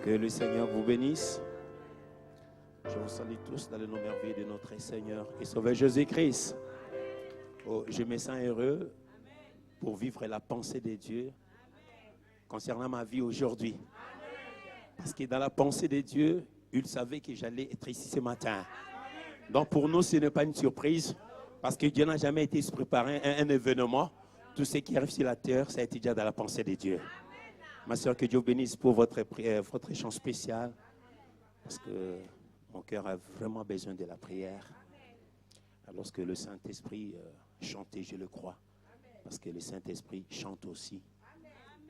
Que le Seigneur vous bénisse. Je vous salue tous dans le nom merveilleux de notre Seigneur et Sauveur Jésus-Christ. Oh, je me sens heureux pour vivre la pensée de Dieu concernant ma vie aujourd'hui. Parce que dans la pensée de Dieu, il savait que j'allais être ici ce matin. Donc pour nous, ce n'est pas une surprise parce que Dieu n'a jamais été préparé un événement. Tout ce qui arrive sur la terre, ça a été déjà dans la pensée de Dieu. Ma soeur, que Dieu vous bénisse pour votre chant spécial. Parce que mon cœur a vraiment besoin de la prière. Lorsque le Saint-Esprit chantait, je le crois. Parce que le Saint-Esprit chante aussi.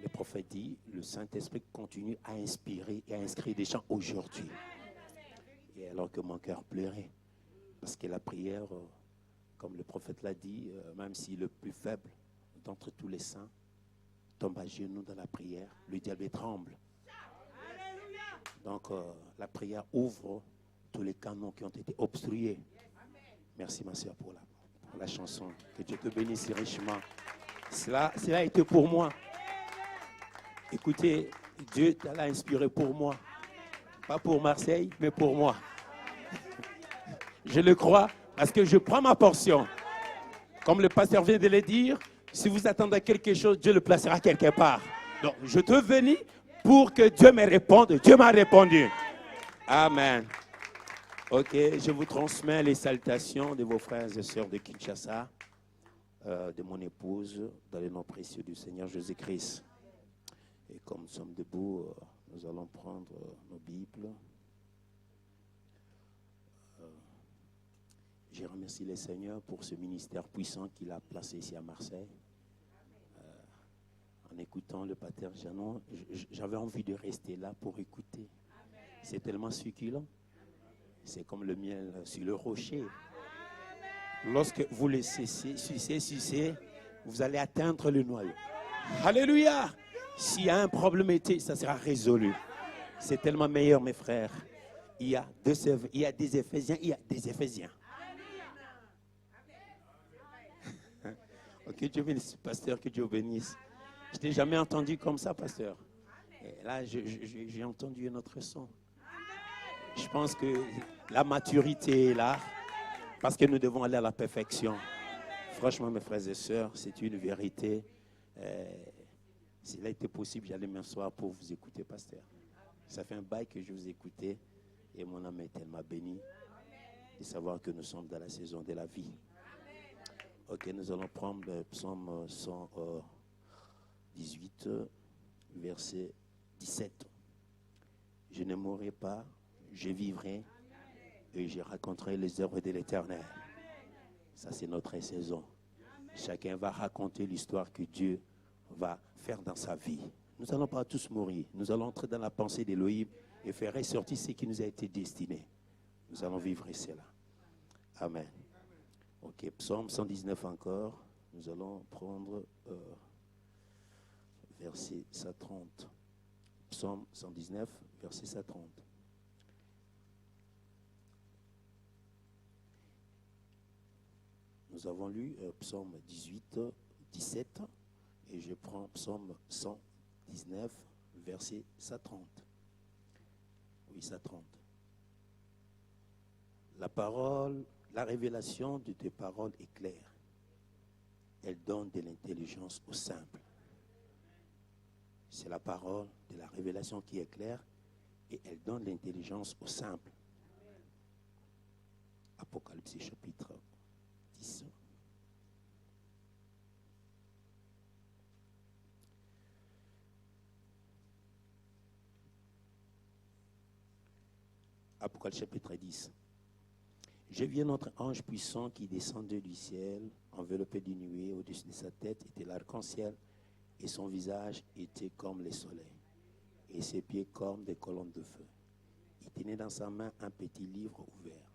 Le prophète dit, le Saint-Esprit continue à inspirer et à inscrire des chants aujourd'hui. Et alors que mon cœur pleurait. Parce que la prière, comme le prophète l'a dit, même si le plus faible d'entre tous les saints tombe à genoux dans la prière, le diable tremble. Donc la prière ouvre tous les canaux qui ont été obstrués. Merci ma soeur pour la chanson. Que Dieu te bénisse richement. Cela a été pour moi. Écoutez, Dieu l'a inspiré pour moi. Pas pour Marseille, mais pour moi. Je le crois parce que je prends ma portion. Comme le pasteur vient de le dire, si vous attendez quelque chose, Dieu le placera quelque part. Donc, je te bénis pour que Dieu me réponde. Dieu m'a répondu. Amen. Ok, je vous transmets les salutations de vos frères et sœurs de Kinshasa, de mon épouse, dans le nom précieux du Seigneur Jésus-Christ. Et comme nous sommes debout, nous allons prendre nos Bibles. Je remercie le Seigneur pour ce ministère puissant qu'il a placé ici à Marseille. En écoutant le pater Janon, j'avais envie de rester là pour écouter. C'est tellement succulent. C'est comme le miel sur le rocher. Lorsque vous le sucez, vous allez atteindre le noyau. Alléluia! S'il y a un problème, ça sera résolu. C'est tellement meilleur, mes frères. Il y a des Éphésiens, il y a des Éphésiens. Que Dieu bénisse, pasteur, que Dieu bénisse. Je n'ai jamais entendu comme ça, pasteur. Et là, j'ai entendu un autre son. Je pense que la maturité est là, parce que nous devons aller à la perfection. Franchement, mes frères et sœurs, c'est une vérité. S'il a été possible, j'allais m'asseoir pour vous écouter, pasteur. Ça fait un bail que je vous écoutais et mon âme est tellement bénie de savoir que nous sommes dans la saison de la vie. Ok, nous allons prendre le psaume 118, verset 17. Je ne mourrai pas, je vivrai et je raconterai les œuvres de l'Éternel. Ça, c'est notre saison. Chacun va raconter l'histoire que Dieu va faire dans sa vie. Nous n'allons pas tous mourir. Nous allons entrer dans la pensée d'Élohim et faire ressortir ce qui nous a été destiné. Nous allons vivre cela. Amen. Ok, psaume 119 encore. Nous allons prendre verset 130. Psaume 119, verset 130. Nous avons lu psaume 18, 17, et je prends psaume 119, verset 130. Oui, 130. La révélation de tes paroles est claire. Elle donne de l'intelligence au simple. C'est la parole de la révélation qui est claire et elle donne l'intelligence au simple. Apocalypse chapitre 10. Apocalypse chapitre 10. Je vis notre ange puissant qui descendait du ciel, enveloppé d'une nuée. Au-dessus de sa tête était l'arc-en-ciel, et son visage était comme le soleil, et ses pieds comme des colonnes de feu. Il tenait dans sa main un petit livre ouvert.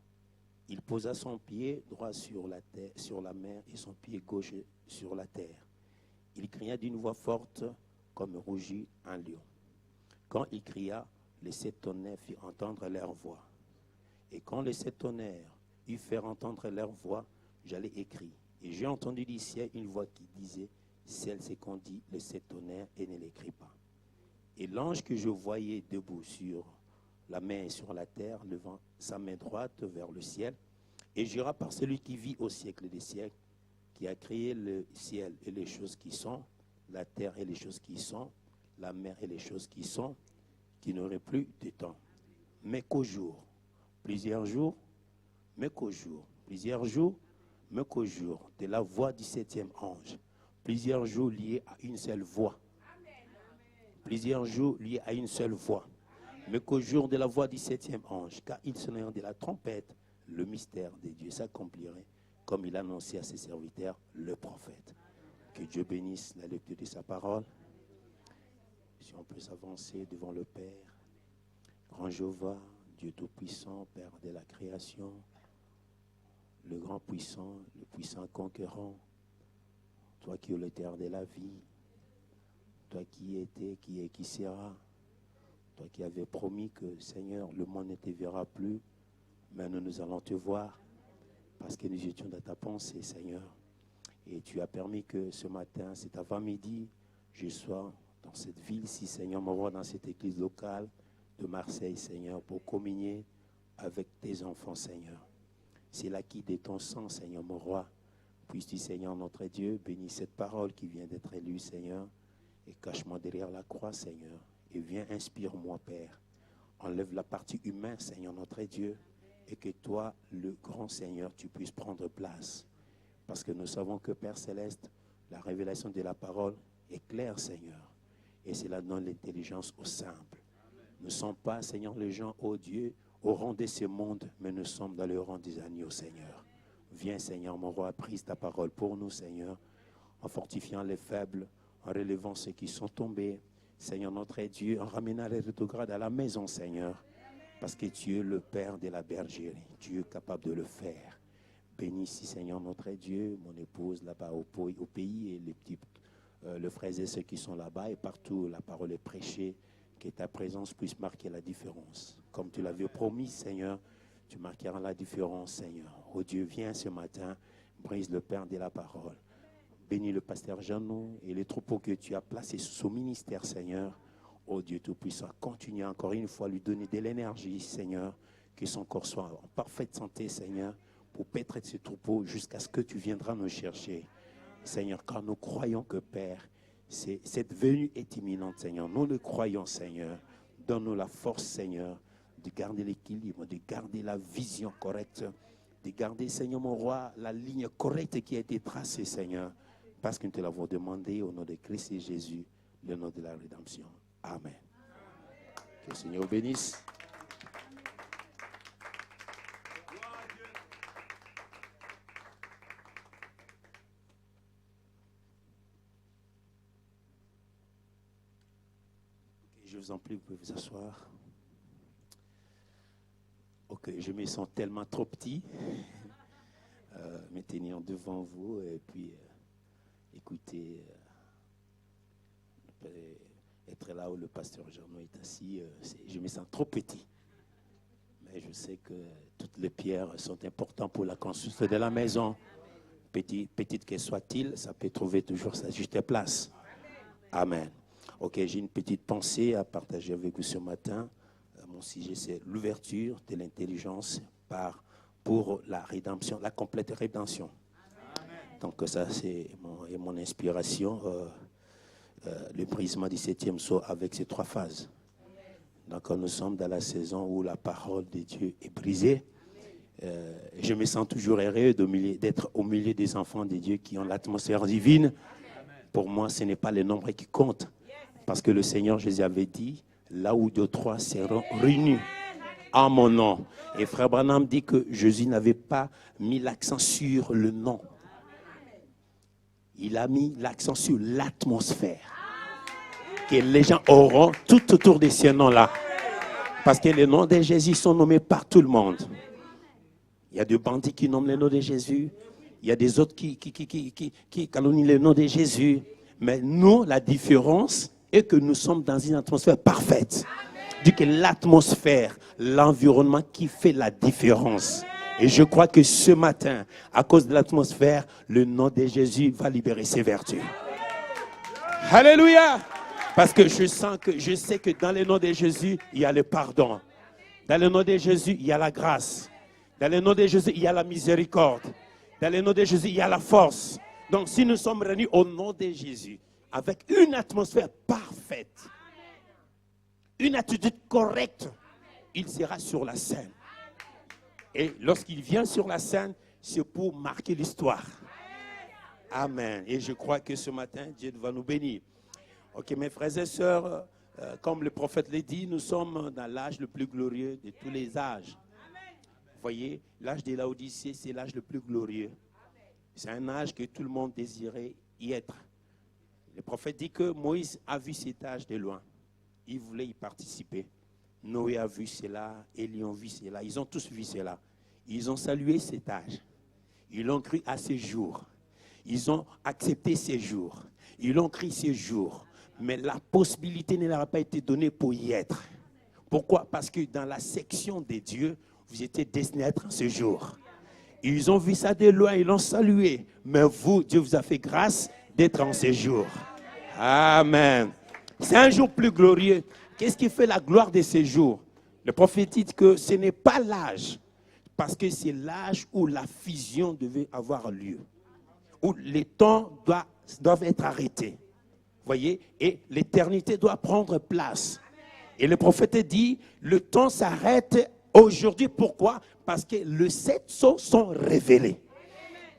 Il posa son pied droit sur la terre, sur la mer, et son pied gauche sur la terre. Il cria d'une voix forte, comme rugit un lion. Quand il cria, les 7 tonnerres firent entendre leur voix. Et quand les 7 tonnerres eurent fait entendre leur voix, j'allais écrire. Et j'ai entendu du ciel une voix qui disait, celle c'est qu'on dit les 7 tonnerres et ne l'écrit pas. Et l'ange que je voyais debout sur la main sur la terre, levant sa main droite vers le ciel, et jura par celui qui vit au siècle des siècles, qui a créé le ciel et les choses qui sont, la terre et les choses qui sont, la mer et les choses qui sont, qui n'aurait plus de temps. Mais qu'au jour, plusieurs jours, mais qu'au jour, plusieurs jours, mais qu'au jour de la voix du septième ange, plusieurs jours liés à une seule voix. Plusieurs jours liés à une seule voix. Mais qu'au jour de la voix du septième ange, car il sonnait de la trompette, le mystère de Dieu s'accomplirait, comme il annonçait à ses serviteurs, le prophète. Que Dieu bénisse la lecture de sa parole. Si on peut s'avancer devant le Père, grand Jéhovah, Dieu Tout-Puissant, Père de la création, le grand puissant, le puissant conquérant, toi qui es le terre de la vie, toi qui étais, qui est, qui sera, toi qui avais promis que, Seigneur, le monde ne te verra plus, mais nous allons te voir, parce que nous étions dans ta pensée, Seigneur. Et tu as permis que ce matin, cet avant-midi, je sois dans cette ville-ci, Seigneur, me voir dans cette église locale de Marseille, Seigneur, pour communier avec tes enfants, Seigneur. C'est l'acquis de ton sang, Seigneur, mon roi. Puisses-tu, Seigneur, notre Dieu, bénis cette parole qui vient d'être élue, Seigneur, et cache-moi derrière la croix, Seigneur, et viens, inspire-moi, Père. Enlève la partie humaine, Seigneur, notre Dieu, et que toi, le grand Seigneur, tu puisses prendre place. Parce que nous savons que, Père Céleste, la révélation de la parole est claire, Seigneur, et cela donne l'intelligence au simple. Nous ne sommes pas, Seigneur, les gens, ô Dieu, au rang de ce monde, mais nous sommes dans le rang des agneaux, Seigneur. Viens, Seigneur, mon roi, prise ta parole pour nous, Seigneur, en fortifiant les faibles, en relevant ceux qui sont tombés, Seigneur, notre Dieu, en ramenant les rétrogrades à la maison, Seigneur, parce que tu es le Père de la bergerie, tu es capable de le faire. Bénis ici, Seigneur, notre Dieu, mon épouse là-bas au pays et les petits, le frères et ceux qui sont là-bas et partout, la parole est prêchée, que ta présence puisse marquer la différence. Comme tu l'avais promis, Seigneur, tu marqueras la différence, Seigneur. Oh Dieu, viens ce matin, brise le Père de la parole. Bénis le pasteur Jeannot et les troupeaux que tu as placés sous son ministère, Seigneur. Oh Dieu Tout-Puissant, continue encore une fois à lui donner de l'énergie, Seigneur, que son corps soit en parfaite santé, Seigneur, pour paître ces troupeaux jusqu'à ce que tu viendras nous chercher. Seigneur, car nous croyons que, Père, cette venue est imminente, Seigneur. Nous le croyons, Seigneur. Donne-nous la force, Seigneur, de garder l'équilibre, de garder la vision correcte, de garder, Seigneur mon roi, la ligne correcte qui a été tracée, Seigneur, parce que nous te l'avons demandé au nom de Christ et Jésus, le nom de la rédemption. Amen. Que le Seigneur vous bénisse. Je vous en prie, vous pouvez vous asseoir. Ok, je me sens tellement trop petit, me tenir devant vous et puis écouter, être là où le pasteur Jeannot est assis. Je me sens trop petit. Mais je sais que toutes les pierres sont importantes pour la construction de la maison. Petite qu'elle soit-il, ça peut trouver toujours sa juste place. Amen. Ok, j'ai une petite pensée à partager avec vous ce matin. Mon sujet, c'est l'ouverture de l'intelligence pour la rédemption, la complète rédemption. Amen. Donc ça, c'est mon inspiration, le brisement du 7e sceau avec ces 3 phases. Donc nous sommes dans la saison où la parole de Dieu est brisée. Je me sens toujours heureux d'être au milieu des enfants de Dieu qui ont l'atmosphère divine. Pour moi, ce n'est pas le nombre qui compte. Parce que le Seigneur Jésus avait dit, là où 2 ou 3 seront réunis en mon nom. Et Frère Branham dit que Jésus n'avait pas mis l'accent sur le nom. Il a mis l'accent sur l'atmosphère. Que les gens auront tout autour de ce nom-là. Parce que les noms de Jésus sont nommés par tout le monde. Il y a des bandits qui nomment le nom de Jésus. Il y a des autres qui calomnient le nom de Jésus. Mais nous, la différence est que nous sommes dans une atmosphère parfaite. Dit que l'atmosphère, l'environnement qui fait la différence. Et je crois que ce matin, à cause de l'atmosphère, le nom de Jésus va libérer ses vertus. Alléluia! Parce que je sais que dans le nom de Jésus, il y a le pardon. Dans le nom de Jésus, il y a la grâce. Dans le nom de Jésus, il y a la miséricorde. Dans le nom de Jésus, il y a la force. Donc, si nous sommes réunis au nom de Jésus, avec une atmosphère parfaite, une attitude correcte, il sera sur la scène. Et lorsqu'il vient sur la scène, c'est pour marquer l'histoire. Amen. Et je crois que ce matin, Dieu va nous bénir. Ok, mes frères et sœurs, comme le prophète l'a dit, nous sommes dans l'âge le plus glorieux de tous les âges. Vous voyez, l'âge de Laodicée, c'est l'âge le plus glorieux. C'est un âge que tout le monde désirait y être. Le prophète dit que Moïse a vu cet âge de loin. Il voulait y participer. Noé a vu cela, Élie a vu cela. Ils ont tous vu cela. Ils ont salué cet âge. Ils ont cru à ces jours. Ils ont accepté ces jours. Ils ont cru ces jours. Mais la possibilité ne leur a pas été donnée pour y être. Pourquoi? Parce que dans la section des dieux, vous étiez destinés à être en ce jour. Ils ont vu ça de loin, ils l'ont salué. Mais vous, Dieu vous a fait grâce d'être en ce jour. Amen. C'est un jour plus glorieux. Qu'est-ce qui fait la gloire de ce jour? Le prophète dit que ce n'est pas l'âge, parce que c'est l'âge où la fusion devait avoir lieu, où les temps doivent être arrêtés. Voyez, et l'éternité doit prendre place. Et le prophète dit, le temps s'arrête aujourd'hui. Pourquoi? Parce que les 7 sceaux sont révélés.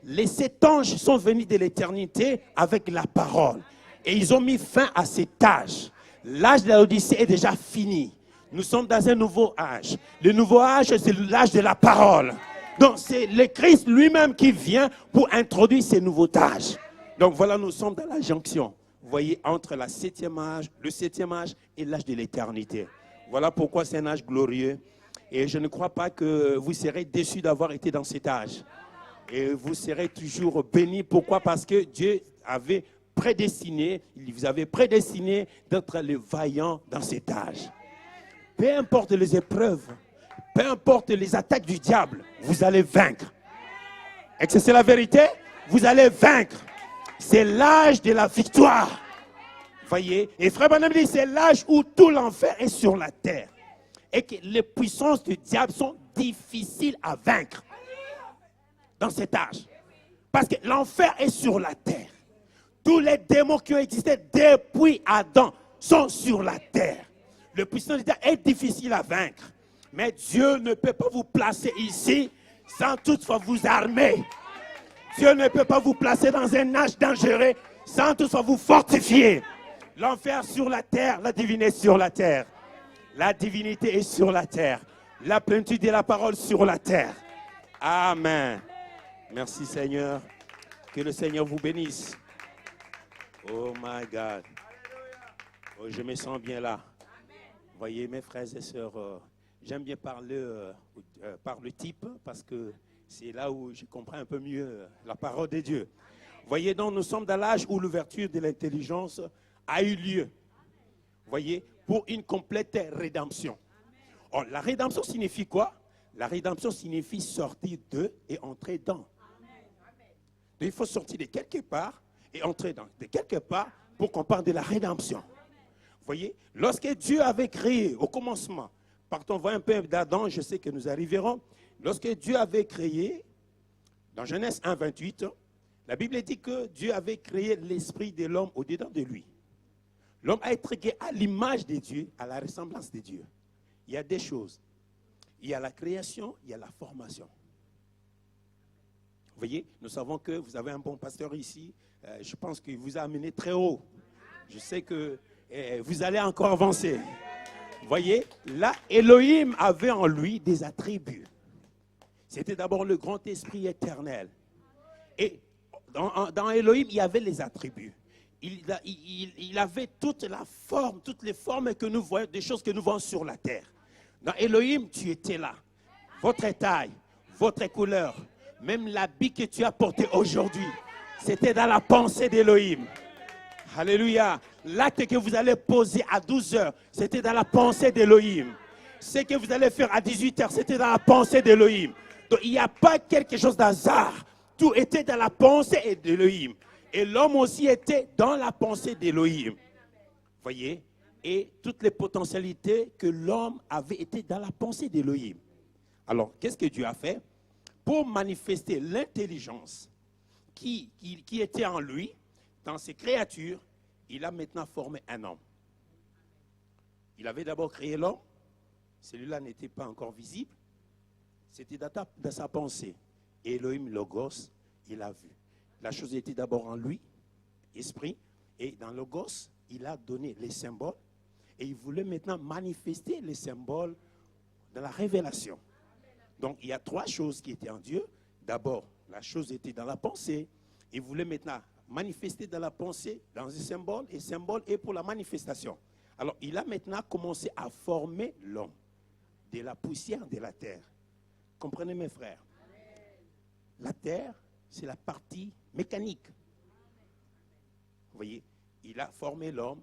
Les 7 anges sont venus de l'éternité avec la parole. Et ils ont mis fin à cet âge. L'âge de l'Odyssée est déjà fini. Nous sommes dans un nouveau âge. Le nouveau âge, c'est l'âge de la parole. Donc, c'est le Christ lui-même qui vient pour introduire ce nouveau âge. Donc, voilà, nous sommes dans la jonction. Vous voyez, entre le 7e âge et l'âge de l'éternité. Voilà pourquoi c'est un âge glorieux. Et je ne crois pas que vous serez déçus d'avoir été dans cet âge. Et vous serez toujours bénis. Pourquoi? Parce que Dieu avait prédestiné, il vous avait prédestiné d'être les vaillants dans cet âge. Peu importe les épreuves, peu importe les attaques du diable, vous allez vaincre. Est-ce que c'est la vérité? Vous allez vaincre. C'est l'âge de la victoire. Voyez? Et Frère Branham dit, c'est l'âge où tout l'enfer est sur la terre. Et que les puissances du diable sont difficiles à vaincre dans cet âge. Parce que l'enfer est sur la terre. Tous les démons qui ont existé depuis Adam sont sur la terre. Le puissant du diable est difficile à vaincre. Mais Dieu ne peut pas vous placer ici sans toutefois vous armer. Dieu ne peut pas vous placer dans un âge dangereux sans toutefois vous fortifier. L'enfer sur la terre, la divinité est sur la terre. La divinité est sur la terre. La plénitude de la parole sur la terre. Amen. Merci Seigneur. Que le Seigneur vous bénisse. Oh my God. Oh, je me sens bien là. Voyez mes frères et sœurs, j'aime bien parler par le type parce que c'est là où je comprends un peu mieux la parole de Dieu. Voyez donc, nous sommes dans l'âge où l'ouverture de l'intelligence a eu lieu. Voyez, pour une complète rédemption. Oh, la rédemption signifie quoi? La rédemption signifie sortir de et entrer dans. Donc, il faut sortir de quelque part et entrer de quelque part pour qu'on parle de la rédemption. Voyez, lorsque Dieu avait créé au commencement, partons voir un peu d'Adam, je sais que nous arriverons. Lorsque Dieu avait créé, dans Genèse 1, 28, la Bible dit que Dieu avait créé l'esprit de l'homme au-dedans de lui. L'homme a été créé à l'image de Dieu, à la ressemblance de Dieu. Il y a des choses. Il y a la création, il y a la formation. Vous voyez, nous savons que vous avez un bon pasteur ici. Je pense qu'il vous a amené très haut. Je sais que vous allez encore avancer. Vous voyez, là, Elohim avait en lui des attributs. C'était d'abord le grand esprit éternel. Et dans Elohim, il y avait les attributs. Il avait toute la forme, toutes les formes que nous voyons, des choses que nous voyons sur la terre. Dans Elohim, tu étais là. Votre taille, votre couleur, même l'habit que tu as porté aujourd'hui, c'était dans la pensée d'Elohim. Alléluia. L'acte que vous allez poser à 12 heures, c'était dans la pensée d'Elohim. Ce que vous allez faire à 18 heures, c'était dans la pensée d'Elohim. Donc il n'y a pas quelque chose d'hasard. Tout était dans la pensée d'Elohim. Et l'homme aussi était dans la pensée d'Elohim. Voyez, et toutes les potentialités que l'homme avait été dans la pensée d'Élohim. Alors, qu'est-ce que Dieu a fait? Pour manifester l'intelligence qui était en lui, dans ses créatures, il a maintenant formé un homme. Il avait d'abord créé l'homme, celui-là n'était pas encore visible, c'était dans sa pensée. Et Elohim Logos, il a vu. La chose était d'abord en lui, esprit, et dans Logos, il a donné les symboles, et il voulait maintenant manifester les symboles dans la révélation. Donc, il y a trois choses qui étaient en Dieu. D'abord, la chose était dans la pensée. Il voulait maintenant manifester dans la pensée, dans un symbole, et symbole est pour la manifestation. Alors, il a maintenant commencé à former l'homme de la poussière de la terre. Comprenez mes frères? La terre, c'est la partie mécanique. Vous voyez, il a formé l'homme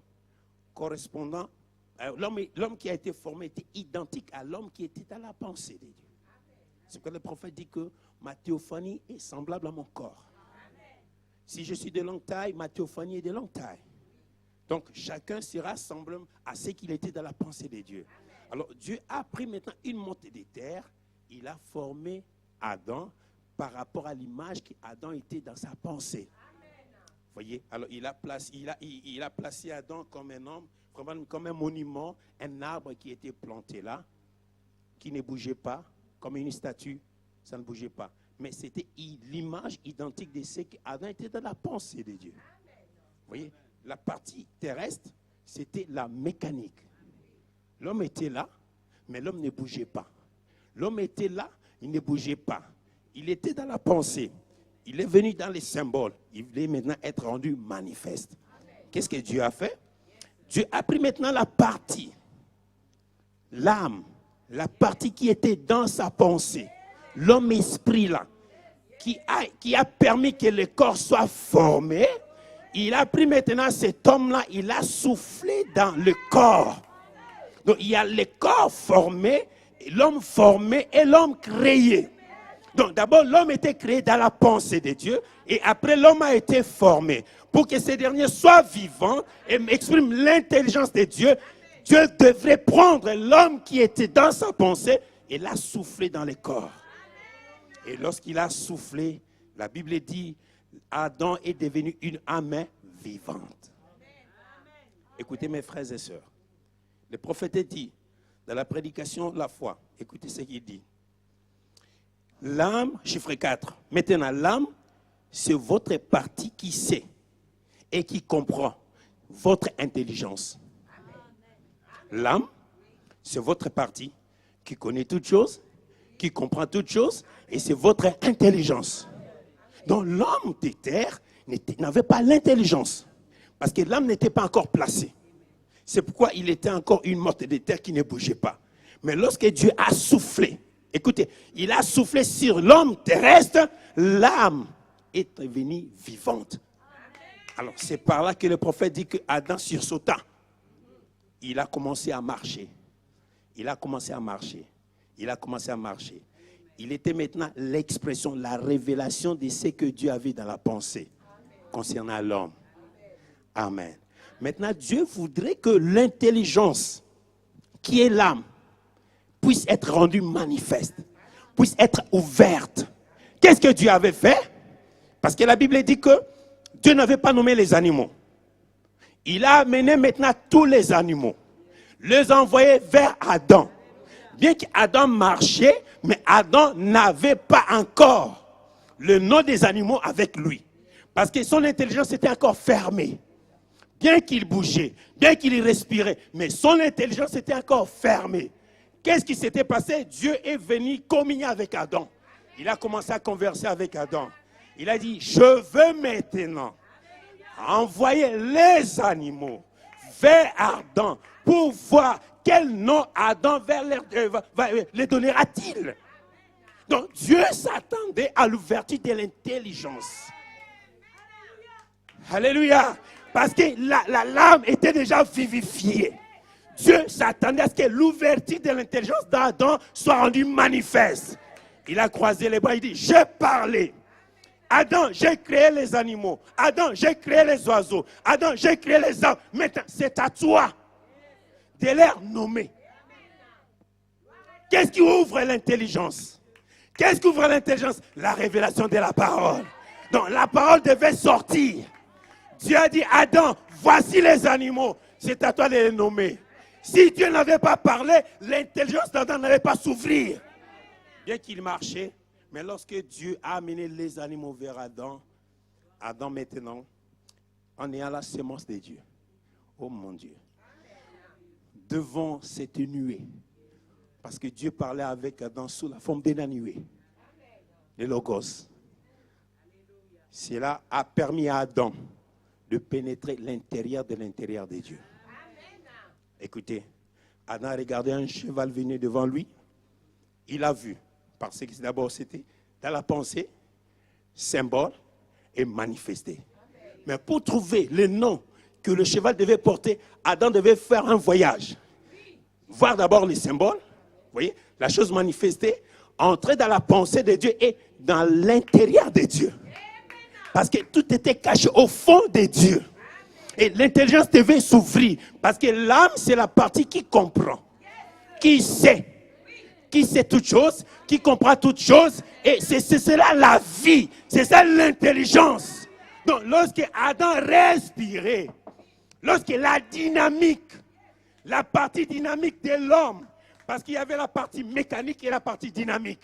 correspondant. L'homme qui a été formé était identique à l'homme qui était à la pensée de Dieu. C'est pourquoi le prophète dit que ma théophanie est semblable à mon corps. Si je suis de longue taille, ma théophanie est de longue taille. Donc, chacun sera semblable à ce qu'il était dans la pensée de Dieu. Alors, Dieu a pris maintenant une montée des terres. Il a formé Adam par rapport à l'image qu'Adam était dans sa pensée. Vous voyez? Alors, il a placé Adam comme un homme, comme un monument, un arbre qui était planté là, qui ne bougeait pas, comme une statue, ça ne bougeait pas. Mais c'était l'image identique de ce qu'Adam était dans la pensée de Dieu. Vous voyez? La partie terrestre, c'était la mécanique. L'homme était là, mais l'homme ne bougeait pas. L'homme était là, il ne bougeait pas. Il était dans la pensée. Il est venu dans les symboles. Il voulait maintenant être rendu manifeste. Qu'est-ce que Dieu a fait? Dieu a pris maintenant la partie, l'âme, la partie qui était dans sa pensée, l'homme esprit là, qui a permis que le corps soit formé. Il a pris maintenant cet homme-là, il a soufflé dans le corps. Donc il y a le corps formé, l'homme formé et l'homme créé. Donc d'abord l'homme était créé dans la pensée de Dieu et après l'homme a été formé. Pour que ces derniers soient vivants et expriment l'intelligence de Dieu, Dieu devrait prendre l'homme qui était dans sa pensée et l'a soufflé dans le corps. Et lorsqu'il a soufflé, la Bible dit, Adam est devenu une âme vivante. Écoutez mes frères et sœurs. Le prophète dit, dans la prédication de la foi, écoutez ce qu'il dit. L'âme, chiffre 4, maintenant l'âme, c'est votre partie qui sait et qui comprend votre intelligence. L'âme, c'est votre partie qui connaît toutes choses, qui comprend toutes choses, et c'est votre intelligence. Donc l'homme de terre n'avait pas l'intelligence, parce que l'âme n'était pas encore placée. C'est pourquoi il était encore une morte de terre qui ne bougeait pas. Mais lorsque Dieu a soufflé, écoutez, il a soufflé sur l'homme terrestre, l'âme est devenue vivante. Alors c'est par là que le prophète dit que Adam sursauta. Il a commencé à marcher. Il a commencé à marcher. Il a commencé à marcher. Il était maintenant l'expression, la révélation de ce que Dieu avait dans la pensée concernant l'homme. Amen. Maintenant, Dieu voudrait que l'intelligence qui est l'âme puisse être rendue manifeste, puisse être ouverte. Qu'est-ce que Dieu avait fait? Parce que la Bible dit que Dieu n'avait pas nommé les animaux. Il a amené maintenant tous les animaux, les envoyé vers Adam. Bien qu'Adam marchait, mais Adam n'avait pas encore le nom des animaux avec lui. Parce que son intelligence était encore fermée. Bien qu'il bougeait, bien qu'il respirait, mais son intelligence était encore fermée. Qu'est-ce qui s'était passé? Dieu est venu communier avec Adam. Il a commencé à converser avec Adam. Il a dit, je veux maintenant envoyer les animaux vers Adam pour voir quel nom Adam les donnera-t-il. Donc Dieu s'attendait à l'ouverture de l'intelligence. Alléluia. Parce que l'âme était déjà vivifiée. Dieu s'attendait à ce que l'ouverture de l'intelligence d'Adam soit rendue manifeste. Il a croisé les bras, il dit, j'ai parlé. Adam, j'ai créé les animaux. Adam, j'ai créé les oiseaux. Adam, j'ai créé les arbres. Maintenant, c'est à toi de les nommer. Qu'est-ce qui ouvre l'intelligence? Qu'est-ce qui ouvre l'intelligence? La révélation de la parole. Donc, la parole devait sortir. Dieu a dit, Adam, voici les animaux. C'est à toi de les nommer. Si Dieu n'avait pas parlé, l'intelligence d'Adam n'allait pas s'ouvrir. Bien qu'il marchait, mais lorsque Dieu a amené les animaux vers Adam, Adam maintenant, en ayant la sémence de Dieu, oh mon Dieu, devant cette nuée, parce que Dieu parlait avec Adam sous la forme d'une nuée, le Logos. Cela a permis à Adam de pénétrer l'intérieur de Dieu. Écoutez, Adam a regardé un cheval venir devant lui. Il a vu, parce que d'abord c'était dans la pensée, symbole et manifesté. Mais pour trouver le nom que le cheval devait porter, Adam devait faire un voyage. Voir d'abord les symboles, vous voyez, la chose manifestée, entrer dans la pensée de Dieu et dans l'intérieur de Dieu. Parce que tout était caché au fond de Dieu. Et l'intelligence devait s'ouvrir. Parce que l'âme, c'est la partie qui comprend. Qui sait toutes choses, qui comprend toutes choses. Et c'est cela la vie. C'est ça l'intelligence. Donc, lorsque Adam respirait, lorsque la dynamique, la partie dynamique de l'homme, parce qu'il y avait la partie mécanique et la partie dynamique.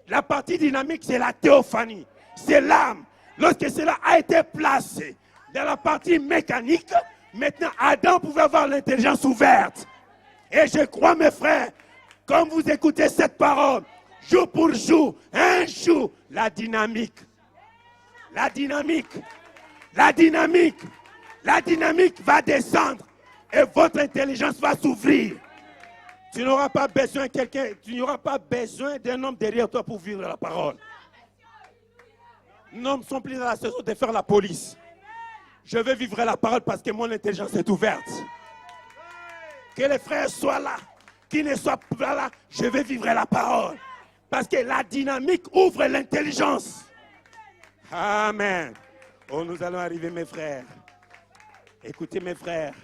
La partie dynamique, c'est la théophanie. C'est l'âme. Lorsque cela a été placé dans la partie mécanique, maintenant Adam pouvait avoir l'intelligence ouverte. Et je crois, mes frères, comme vous écoutez cette parole, jour pour jour, un jour, la dynamique va descendre et votre intelligence va s'ouvrir. Tu n'auras pas besoin d'un homme derrière toi pour vivre la parole. Nos hommes sont plus dans la saison de faire la police. Je veux vivre la parole parce que mon intelligence est ouverte. Que les frères soient là, qu'ils ne soient pas là, je veux vivre la parole. Parce que la dynamique ouvre l'intelligence. Amen. Oh, nous allons arriver, mes frères. Écoutez, mes frères.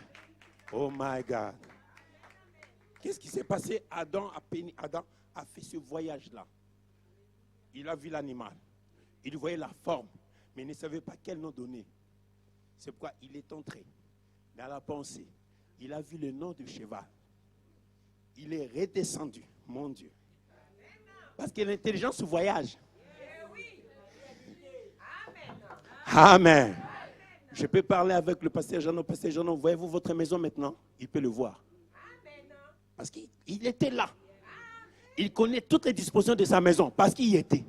Oh my God. Qu'est-ce qui s'est passé? Adam a fait ce voyage-là. Il a vu l'animal. Il voyait la forme, mais il ne savait pas quel nom donner. C'est pourquoi il est entré dans la pensée. Il a vu le nom du cheval. Il est redescendu, mon Dieu. Parce que l'intelligence voyage. Amen. Je peux parler avec le pasteur Jean. Pasteur Jean, voyez-vous votre maison maintenant? Il peut le voir. Parce qu'il était là. Il connaît toutes les dispositions de sa maison parce qu'il y était.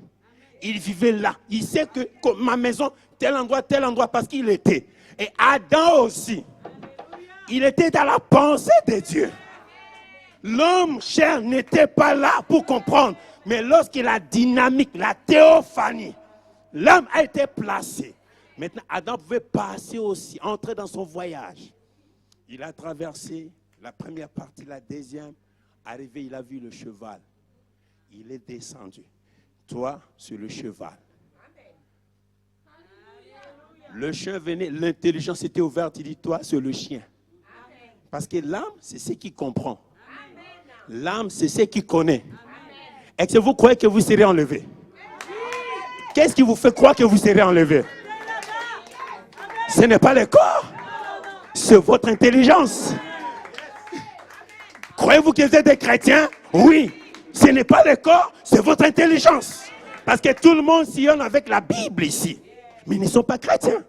Il vivait là. Il sait que ma maison, tel endroit, parce qu'il était. Et Adam aussi. Il était dans la pensée de Dieu. L'homme cher n'était pas là pour comprendre. Mais lorsqu'il a la dynamique, la théophanie, l'homme a été placé. Maintenant, Adam pouvait passer aussi, entrer dans son voyage. Il a traversé la première partie, la deuxième. Arrivé, il a vu le cheval. Il est descendu. Toi, sur le cheval. Le chien venait, l'intelligence était ouverte. Il dit, toi, sur le chien. Parce que l'âme, c'est ce qui comprend. L'âme, c'est ce qui connaît. Est-ce que vous croyez que vous serez enlevé? Qu'est-ce qui vous fait croire que vous serez enlevé? Ce n'est pas le corps. C'est votre intelligence. Croyez-vous que vous êtes des chrétiens? Oui. Ce n'est pas le corps, c'est votre intelligence. Parce que tout le monde sillonne avec la Bible ici. Mais ils ne sont pas chrétiens.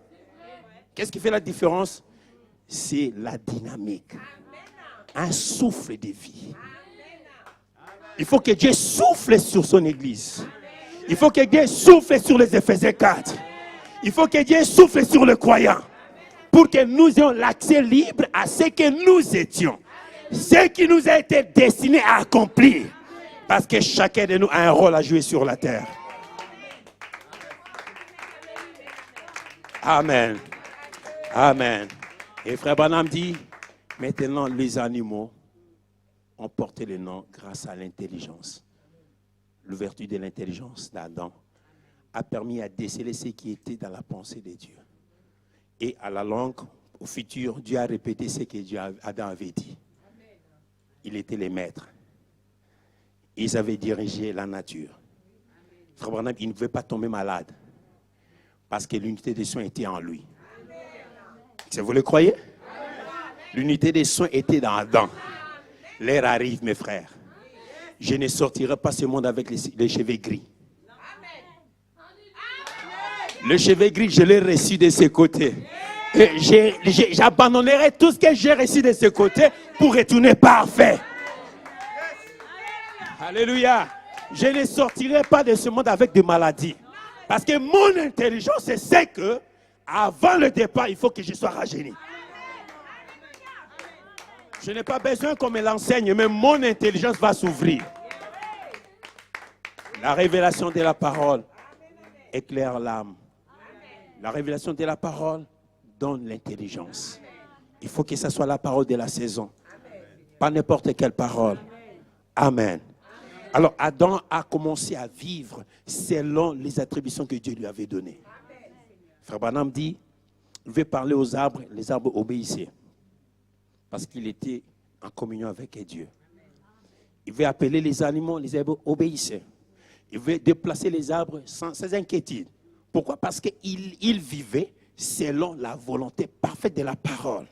Qu'est-ce qui fait la différence? C'est la dynamique. Un souffle de vie. Il faut que Dieu souffle sur son église. Il faut que Dieu souffle sur les Éphésiens 4. Il faut que Dieu souffle sur le croyant. Pour que nous ayons l'accès libre à ce que nous étions. Ce qui nous a été destiné à accomplir. Parce que chacun de nous a un rôle à jouer sur la terre. Amen. Amen. Et frère Branham dit, maintenant les animaux ont porté le nom grâce à l'intelligence. L'ouverture de l'intelligence d'Adam a permis à déceler ce qui était dans la pensée de Dieu. Et à la longue, au futur, Dieu a répété ce que Adam avait dit. Il était les maîtres. Ils avaient dirigé la nature. Frère Branham, il ne pouvait pas tomber malade parce que l'unité des soins était en lui. Vous le croyez? L'unité des soins était dans Adam. L'heure arrive, mes frères. Je ne sortirai pas ce monde avec les cheveux gris. Le cheveu gris, je l'ai reçu de ses côtés. Et j'abandonnerai tout ce que j'ai reçu de ses côtés pour retourner parfait. Alléluia. Je ne sortirai pas de ce monde avec des maladies. Parce que mon intelligence, c'est que avant le départ, il faut que je sois rajeuni. Je n'ai pas besoin qu'on me l'enseigne, mais mon intelligence va s'ouvrir. La révélation de la parole éclaire l'âme. La révélation de la parole donne l'intelligence. Il faut que ce soit la parole de la saison. Pas n'importe quelle parole. Amen. Alors Adam a commencé à vivre selon les attributions que Dieu lui avait données. Frère Branham dit, il veut parler aux arbres, les arbres obéissaient. Parce qu'il était en communion avec Dieu. Il veut appeler les animaux, les arbres obéissaient. Il veut déplacer les arbres sans inquiétude. Pourquoi? Parce qu'il vivait selon la volonté parfaite de la parole.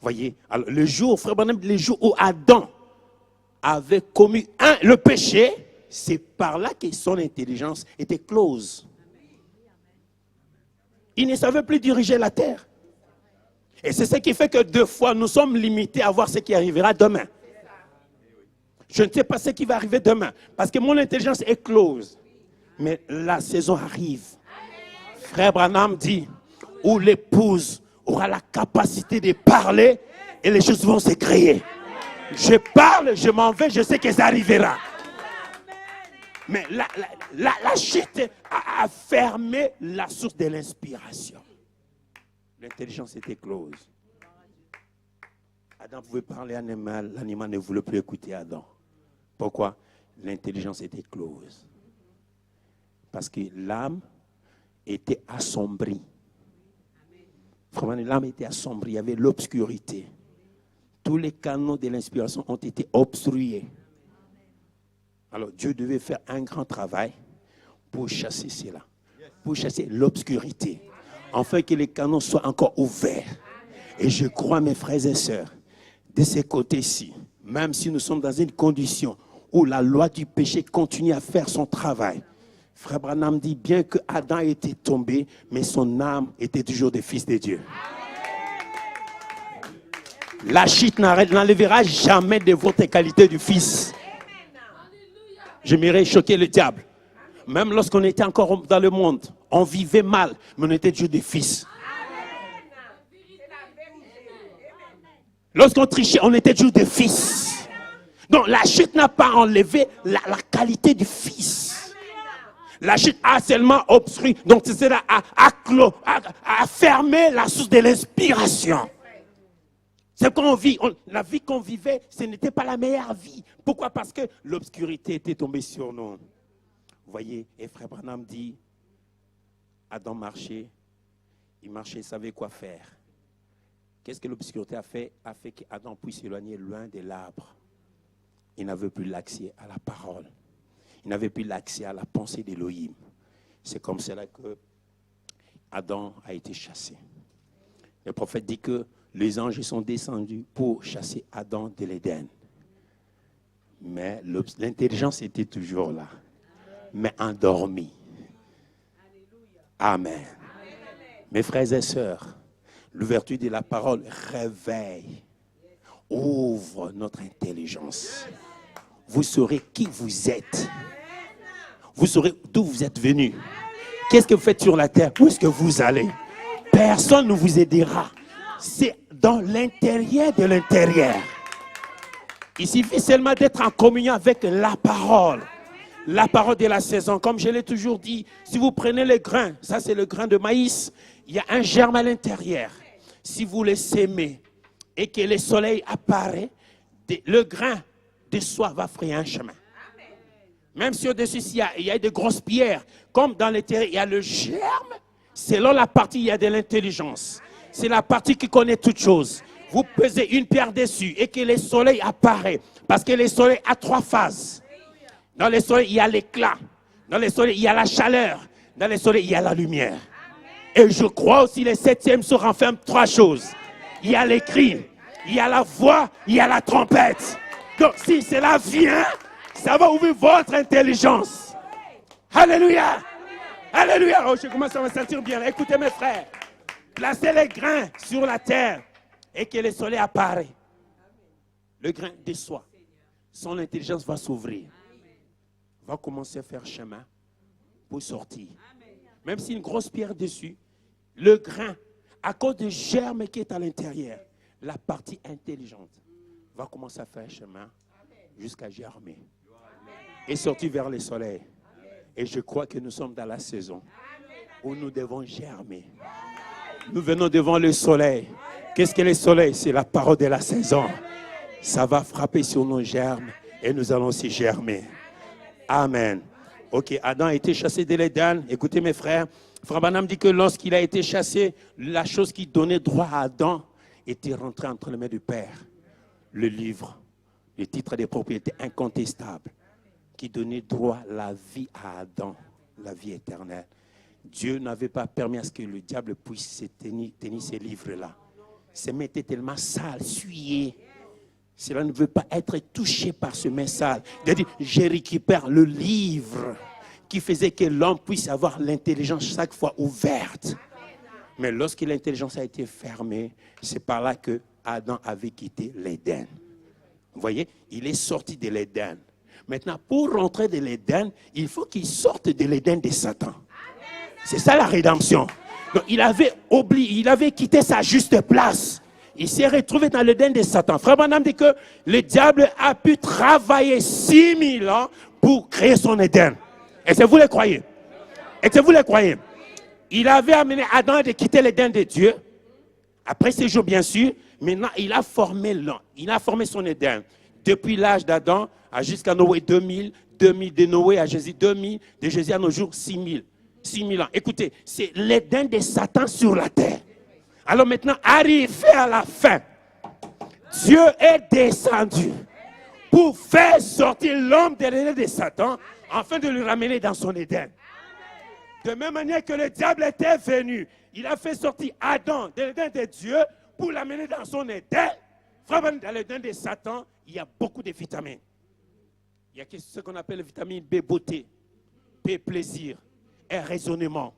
Voyez, alors le jour, frère Branham, le jour où Adam avait commis le péché, c'est par là que son intelligence était close. Il ne savait plus diriger la terre. Et c'est ce qui fait que deux fois, nous sommes limités à voir ce qui arrivera demain. Je ne sais pas ce qui va arriver demain, parce que mon intelligence est close. Mais la saison arrive. Frère Branham dit, où l'épouse aura la capacité de parler et les choses vont se créer. Je parle, je m'en vais, je sais que ça arrivera. Mais la chute a fermé la source de l'inspiration. L'intelligence était close. Adam pouvait parler à l'animal, l'animal ne voulait plus écouter Adam. Pourquoi? L'intelligence était close. Parce que l'âme était assombrie. Vraiment, l'âme était assombrie, il y avait l'obscurité. Tous les canaux de l'inspiration ont été obstrués. Alors Dieu devait faire un grand travail pour chasser cela, pour chasser l'obscurité, afin que les canaux soient encore ouverts. Et je crois, mes frères et sœurs, de ces côtés-ci, même si nous sommes dans une condition où la loi du péché continue à faire son travail, Frère Branham dit bien que Adam était tombé, mais son âme était toujours des fils de Dieu. La chute n'enlèvera jamais de votre qualité du fils. J'aimerais choquer le diable. Même lorsqu'on était encore dans le monde, on vivait mal, mais on était toujours des fils. Lorsqu'on trichait, on était toujours des fils. Donc la chute n'a pas enlevé la qualité du fils. La chute a seulement obstrué, donc c'est cela a fermé la source de l'inspiration. C'est qu'on vit, la vie qu'on vivait, ce n'était pas la meilleure vie. Pourquoi? Parce que l'obscurité était tombée sur nous. Vous voyez, et Frère Branham dit, Adam marchait, il marchait, il savait quoi faire. Qu'est-ce que l'obscurité a fait? A fait qu'Adam puisse s'éloigner loin de l'arbre. Il n'avait plus l'accès à la parole. Il n'avait plus l'accès à la pensée d'Élohim. C'est comme cela que Adam a été chassé. Le prophète dit que les anges sont descendus pour chasser Adam de l'Éden. Mais l'intelligence était toujours là, mais endormie. Amen. Mes frères et sœurs, l'ouverture de la parole réveille, ouvre notre intelligence. Vous saurez qui vous êtes. Vous saurez d'où vous êtes venu. Qu'est-ce que vous faites sur la terre? Où est-ce que vous allez? Personne ne vous aidera. C'est dans l'intérieur de l'intérieur. Il suffit seulement d'être en communion avec la parole de la saison. Comme je l'ai toujours dit, si vous prenez les grains, ça c'est le grain de maïs, il y a un germe à l'intérieur. Si vous les sémez et que le soleil apparaît, le grain de soie va frayer un chemin. Même si au-dessus, il y a de grosses pierres, comme dans les terres, il y a le germe. Selon la partie, il y a de l'intelligence. C'est la partie qui connaît toutes choses. Vous pesez une pierre dessus et que le soleil apparaît. Parce que le soleil a 3 phases. Dans le soleil, il y a l'éclat. Dans le soleil, il y a la chaleur. Dans le soleil, il y a la lumière. Et je crois aussi le 7e se renferme 3 choses. Il y a les cris, il y a la voix, il y a la trompette. Donc si cela vient, ça va ouvrir votre intelligence. Alléluia. Alléluia. Oh, je commence à me sentir bien. Écoutez mes frères. Placez les grains sur la terre et que le soleil apparaît. Le grain déçoit. Son intelligence va s'ouvrir. Va commencer à faire chemin pour sortir. Même si une grosse pierre dessus, le grain, à cause du germe qui est à l'intérieur, la partie intelligente va commencer à faire chemin jusqu'à germer et sortir vers le soleil. Et je crois que nous sommes dans la saison où nous devons germer. Nous venons devant le soleil. Qu'est-ce que le soleil? C'est la parole de la saison. Ça va frapper sur nos germes et nous allons aussi germer. Amen. Ok, Adam a été chassé de l'Éden. Écoutez mes frères, Frère Branham dit que lorsqu'il a été chassé, la chose qui donnait droit à Adam était rentrée entre les mains du Père. Le livre, le titre des propriétés incontestables, qui donnait droit à la vie à Adam, la vie éternelle. Dieu n'avait pas permis à ce que le diable puisse tenir ces livres-là. Ces mains étaient tellement sales, souillées. Cela ne veut pas être touché par ce main sale. Il a dit, je récupère le livre qui faisait que l'homme puisse avoir l'intelligence chaque fois ouverte. Mais lorsque l'intelligence a été fermée, c'est par là que Adam avait quitté l'Éden. Vous voyez, il est sorti de l'Éden. Maintenant, pour rentrer de l'Éden, il faut qu'il sorte de l'Éden de Satan. C'est ça la rédemption. Donc, il avait quitté sa juste place. Il s'est retrouvé dans l'Éden de Satan. Frère Branham dit que le diable a pu travailler 6000 ans pour créer son Éden. Est-ce que vous le croyez? Est-ce que vous le croyez? Il avait amené Adam de quitter l'Éden de Dieu. Après ces jours, bien sûr, maintenant, il a formé son Éden. Depuis l'âge d'Adam jusqu'à Noé, 2000 de Noé à Jésus, 2000, de Jésus à nos jours, 6000 ans. Écoutez, c'est l'Éden de Satan sur la terre. Alors maintenant, arrivé à la fin, Dieu est descendu pour faire sortir l'homme de l'Éden de Satan afin de le ramener dans son Éden. De même manière que le diable était venu, il a fait sortir Adam de l'Éden de Dieu pour l'amener dans son Éden. Vraiment, dans l'Éden de Satan, il y a beaucoup de vitamines. Il y a ce qu'on appelle la vitamine B, beauté, B, plaisir, et raisonnement.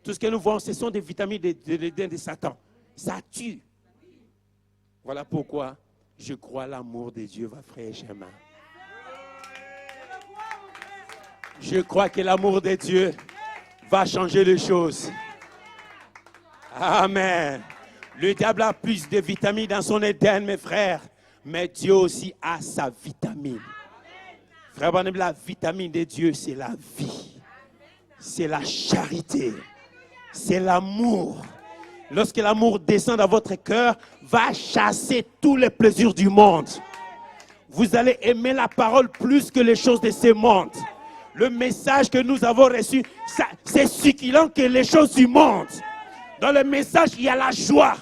Tout ce que nous voyons, ce sont des vitamines de l'Éden de Satan. Ça tue. Voilà pourquoi je crois l'amour de Dieu va faire chemin. Je crois que l'amour de Dieu va changer les choses. Amen. Le diable a plus de vitamines dans son Éden, mes frères. Mais Dieu aussi a sa vitamine. Frère Branham, la vitamine de Dieu, c'est la vie. C'est la charité. C'est l'amour. Lorsque l'amour descend dans votre cœur, va chasser tous les plaisirs du monde. Vous allez aimer la parole plus que les choses de ce monde. Le message que nous avons reçu, c'est succulent que les choses du monde. Dans le message, il y a la joie.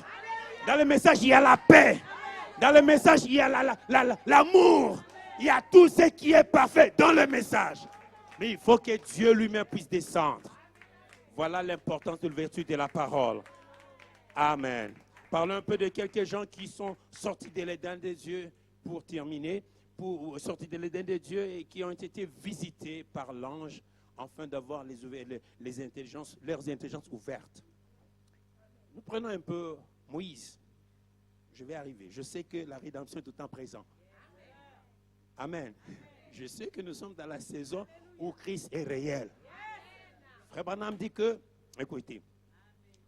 Dans le message, il y a la paix. Dans le message, il y a l'amour. Il y a tout ce qui est parfait dans le message. Mais il faut que Dieu lui-même puisse descendre. Voilà l'importance de l'ouverture de la parole. Amen. Parlons un peu de quelques gens qui sont sortis de l'Éden de Dieu pour terminer. Sortis de l'Éden de Dieu et qui ont été visités par l'ange afin d'avoir leurs intelligences ouvertes. Nous prenons un peu Moïse. Je vais arriver. Je sais que la rédemption est tout le temps présente. Amen. Je sais que nous sommes dans la saison où Christ est réel. Frère Branham dit que, écoutez,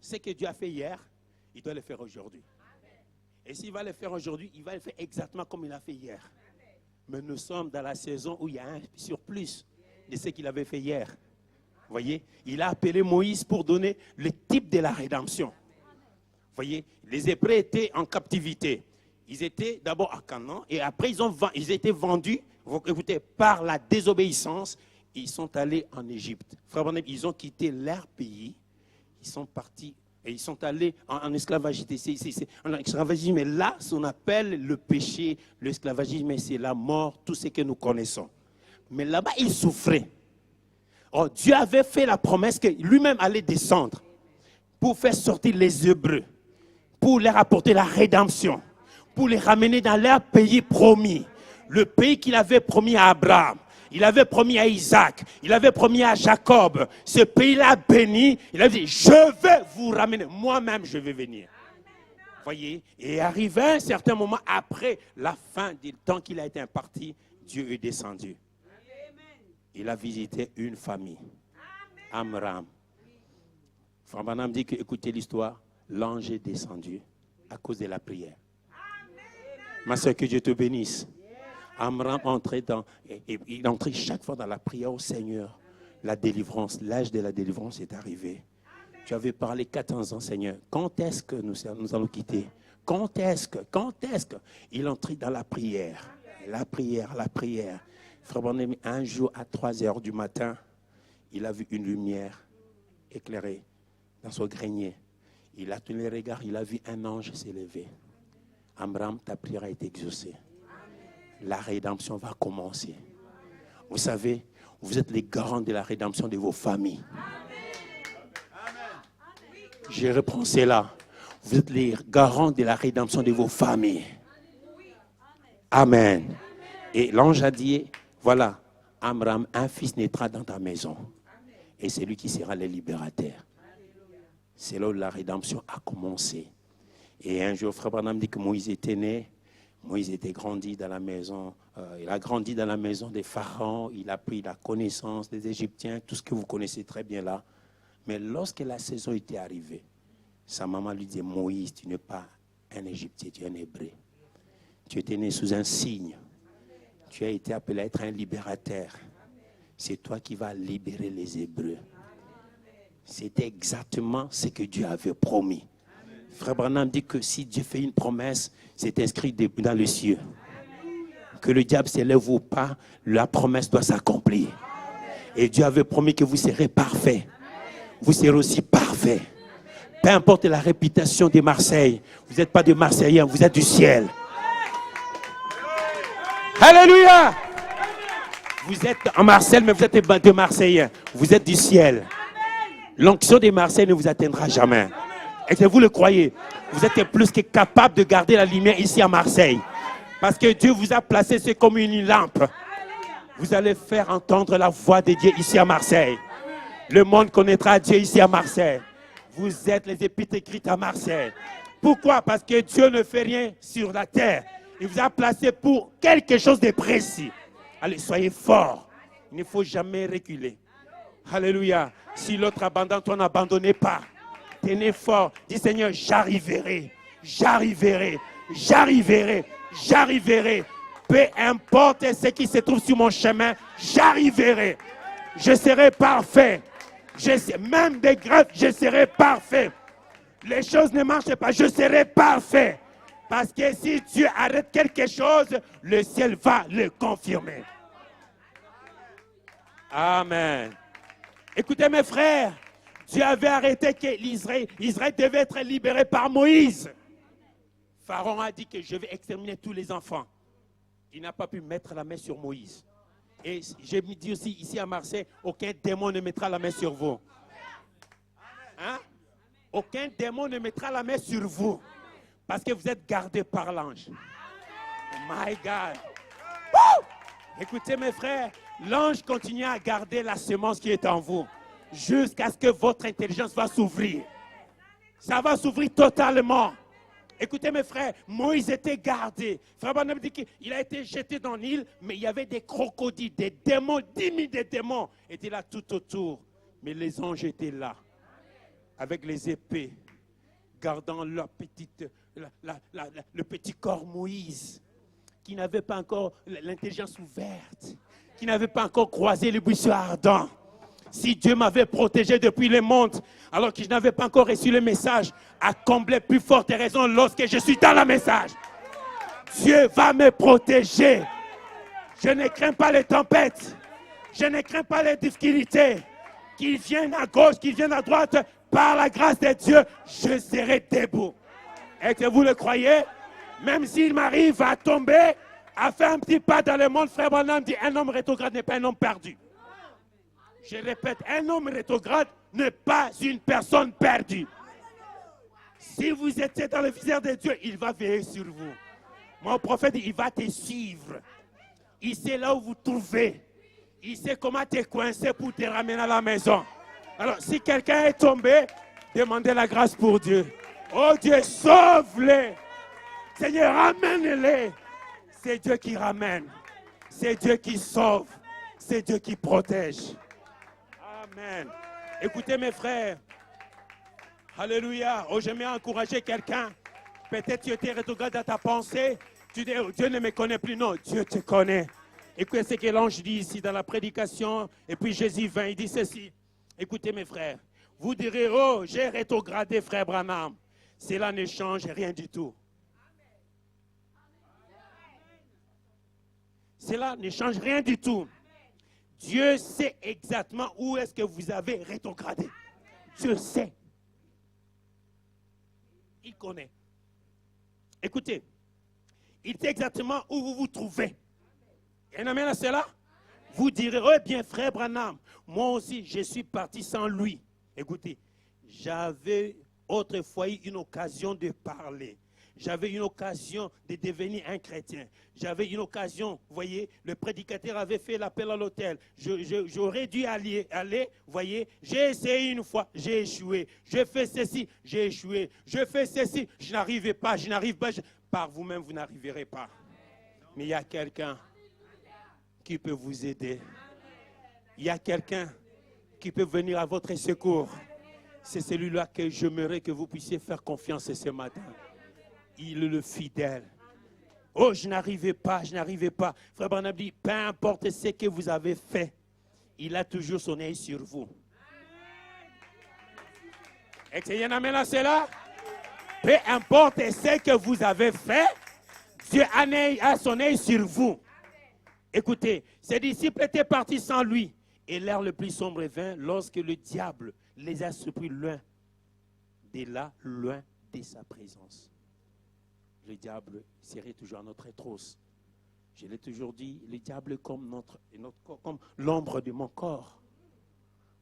ce que Dieu a fait hier, il doit le faire aujourd'hui. Et s'il va le faire aujourd'hui, il va le faire exactement comme il a fait hier. Mais nous sommes dans la saison où il y a un surplus de ce qu'il avait fait hier. Vous voyez, il a appelé Moïse pour donner le type de la rédemption. Vous voyez, les Hébreux étaient en captivité. Ils étaient d'abord à Canaan et après ils étaient vendus, écoutez, par la désobéissance. ils sont allés en Égypte. Frère Branham, ils ont quitté leur pays, ils sont partis et ils sont allés en esclavagisme. En esclavagisme, mais là, ce qu'on appelle le péché, l'esclavagisme, c'est la mort, tout ce que nous connaissons. Mais là-bas, ils souffraient. Oh, Dieu avait fait la promesse que lui-même allait descendre pour faire sortir les Hébreux, pour leur apporter la rédemption, pour les ramener dans leur pays promis, le pays qu'il avait promis à Abraham. Il avait promis à Isaac, il avait promis à Jacob. Ce pays-là béni, il a dit, je vais vous ramener, moi-même je vais venir. Voyez, et arrivé à un certain moment, après la fin du temps qu'il a été imparti, Dieu est descendu. Il a visité une famille, Amram. Frère Branham dit que, écoutez l'histoire, l'ange est descendu à cause de la prière. Ma soeur, que Dieu te bénisse. Amram entrait il entrait chaque fois dans la prière au Seigneur. La délivrance, l'âge de la délivrance est arrivé. Tu avais parlé 14 ans, Seigneur. Quand est-ce que nous allons quitter? Quand est-ce que il entrait dans la prière? La prière. Frère Branham, un jour à 3 heures du matin, il a vu une lumière éclairée dans son grenier. Il a tenu les regards, il a vu un ange s'élever. Amram, ta prière a été exaucée. La rédemption va commencer. Vous savez, vous êtes les garants de la rédemption de vos familles. Je reprends cela. Vous êtes les garants de la rédemption de vos familles. Amen. Et l'ange a dit, voilà, Amram, un fils naîtra dans ta maison. Et c'est lui qui sera le libérateur. C'est là où la rédemption a commencé. Et un jour, Frère Branham dit que Moïse était né. Moïse était grandi dans la maison, il a grandi dans la maison des pharaons, il a pris la connaissance des Égyptiens, tout ce que vous connaissez très bien là. Mais lorsque la saison était arrivée, sa maman lui dit, Moïse, tu n'es pas un Égyptien, tu es un Hébreu. Tu étais né sous un signe. Tu as été appelé à être un libérateur. C'est toi qui vas libérer les Hébreux. C'était exactement ce que Dieu avait promis. Frère Branham dit que si Dieu fait une promesse, c'est inscrit dans le ciel. Que le diable s'élève ou pas, la promesse doit s'accomplir. Et Dieu avait promis que vous serez parfaits. Vous serez aussi parfaits. Peu importe la réputation de Marseille, vous n'êtes pas de Marseillais, vous êtes du ciel. Alléluia! Vous êtes en Marseille, mais vous êtes de Marseillais. Vous êtes du ciel. L'onction des Marseillais ne vous atteindra jamais. Et que vous le croyez, vous êtes plus que capable de garder la lumière ici à Marseille. Parce que Dieu vous a placé, c'est comme une lampe. Vous allez faire entendre la voix de Dieu ici à Marseille. Le monde connaîtra Dieu ici à Marseille. Vous êtes les épîtres écrites à Marseille. Pourquoi? Parce que Dieu ne fait rien sur la terre. Il vous a placé pour quelque chose de précis. Allez, soyez forts. Il ne faut jamais reculer. Alléluia. Si l'autre abandonne, toi n'abandonnez pas. Tenez fort. Dis Seigneur, j'arriverai. Peu importe ce qui se trouve sur mon chemin, j'arriverai. Je serai parfait. Même des grèves, je serai parfait. Les choses ne marchent pas, je serai parfait. Parce que si Dieu arrête quelque chose, le ciel va le confirmer. Amen. Écoutez mes frères, Dieu avait arrêté que Israël devait être libéré par Moïse. Pharaon a dit que je vais exterminer tous les enfants. Il n'a pas pu mettre la main sur Moïse. Et je me dis aussi, ici à Marseille, aucun démon ne mettra la main sur vous. Hein? Aucun démon ne mettra la main sur vous. Parce que vous êtes gardés par l'ange. My God. Woo! Écoutez mes frères, l'ange continue à garder la semence qui est en vous. Jusqu'à ce que votre intelligence va s'ouvrir. Ça va s'ouvrir totalement. Écoutez mes frères, Moïse était gardé. Frère Branham dit qu'il a été jeté dans l'île, mais il y avait des crocodiles, des démons, 10 000 des démons étaient là tout autour. Mais les anges étaient là, avec les épées, gardant leur le petit corps Moïse, qui n'avait pas encore l'intelligence ouverte, qui n'avait pas encore croisé le buisson ardent. Si Dieu m'avait protégé depuis le monde, alors que je n'avais pas encore reçu le message, à combler plus forte raison lorsque je suis dans le message. Dieu va me protéger. Je ne crains pas les tempêtes. Je ne crains pas les difficultés. Qu'ils viennent à gauche, qu'ils viennent à droite. Par la grâce de Dieu, je serai debout. Est-ce que vous le croyez? Même s'il m'arrive à tomber, à faire un petit pas dans le monde, frère Branham dit, un homme rétrograde n'est pas un homme perdu. Je répète, un homme rétrograde n'est pas une personne perdue. Si vous étiez dans le viseur de Dieu, il va veiller sur vous. Mon prophète, il va te suivre. Il sait là où vous trouvez. Il sait comment te coincer pour te ramener à la maison. Alors, si quelqu'un est tombé, demandez la grâce pour Dieu. Oh Dieu, sauve-les. Seigneur, ramène-les. C'est Dieu qui ramène. C'est Dieu qui sauve. C'est Dieu qui protège. Amen. Écoutez mes frères. Alléluia. Oh, j'aimerais encourager quelqu'un. Peut-être tu étais rétrograde dans ta pensée. Tu dis, oh, Dieu ne me connaît plus. Non, Dieu te connaît. Écoutez ce que l'ange dit ici dans la prédication. Et puis Jésus vint, il dit ceci. Écoutez mes frères. Vous direz, oh, j'ai rétrogradé, frère Branham. Cela ne change rien du tout. Cela ne change rien du tout. Dieu sait exactement où est-ce que vous avez rétrogradé. Dieu sait. Il connaît. Écoutez, il sait exactement où vous vous trouvez. Et amen à cela. Vous direz, oh bien frère Branham, moi aussi je suis parti sans lui. Écoutez, j'avais autrefois eu une occasion de parler. J'avais une occasion de devenir un chrétien. J'avais une occasion, vous voyez, le prédicateur avait fait l'appel à l'hôtel. J'aurais dû aller, vous voyez. J'ai essayé une fois, j'ai échoué. Je fais ceci, j'ai échoué. Je fais ceci, je n'arrivais pas, je n'arrive pas. Par vous-même, vous n'arriverez pas. Mais il y a quelqu'un qui peut vous aider. Il y a quelqu'un qui peut venir à votre secours. C'est celui-là que j'aimerais que vous puissiez faire confiance ce matin. Il est le fidèle. Oh, je n'arrivais pas, je n'arrivais pas. Frère Branham dit, peu importe ce que vous avez fait, il a toujours son œil sur vous. Est-ce qu'il y en a maintenant cela? Peu importe ce que vous avez fait, Dieu a son œil sur vous. Écoutez, ses disciples étaient partis sans lui. Et l'air le plus sombre vint lorsque le diable les a surpris loin de là, loin de sa présence. Le diable serait toujours à notre trousse. Je l'ai toujours dit, le diable est comme comme l'ombre de mon corps.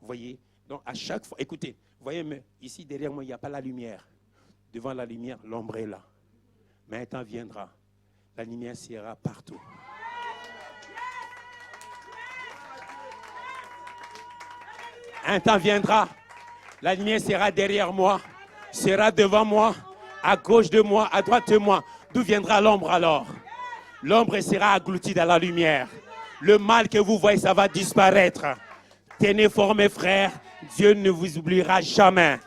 Vous voyez? Donc à chaque fois, écoutez, vous voyez, mais ici derrière moi, il n'y a pas la lumière. Devant la lumière, l'ombre est là. Mais un temps viendra, la lumière sera partout. Un temps viendra, la lumière sera derrière moi, sera devant moi, à gauche de moi, à droite de moi. D'où viendra l'ombre alors? L'ombre sera engloutie dans la lumière. Le mal que vous voyez, ça va disparaître. Tenez fort mes frères, Dieu ne vous oubliera jamais.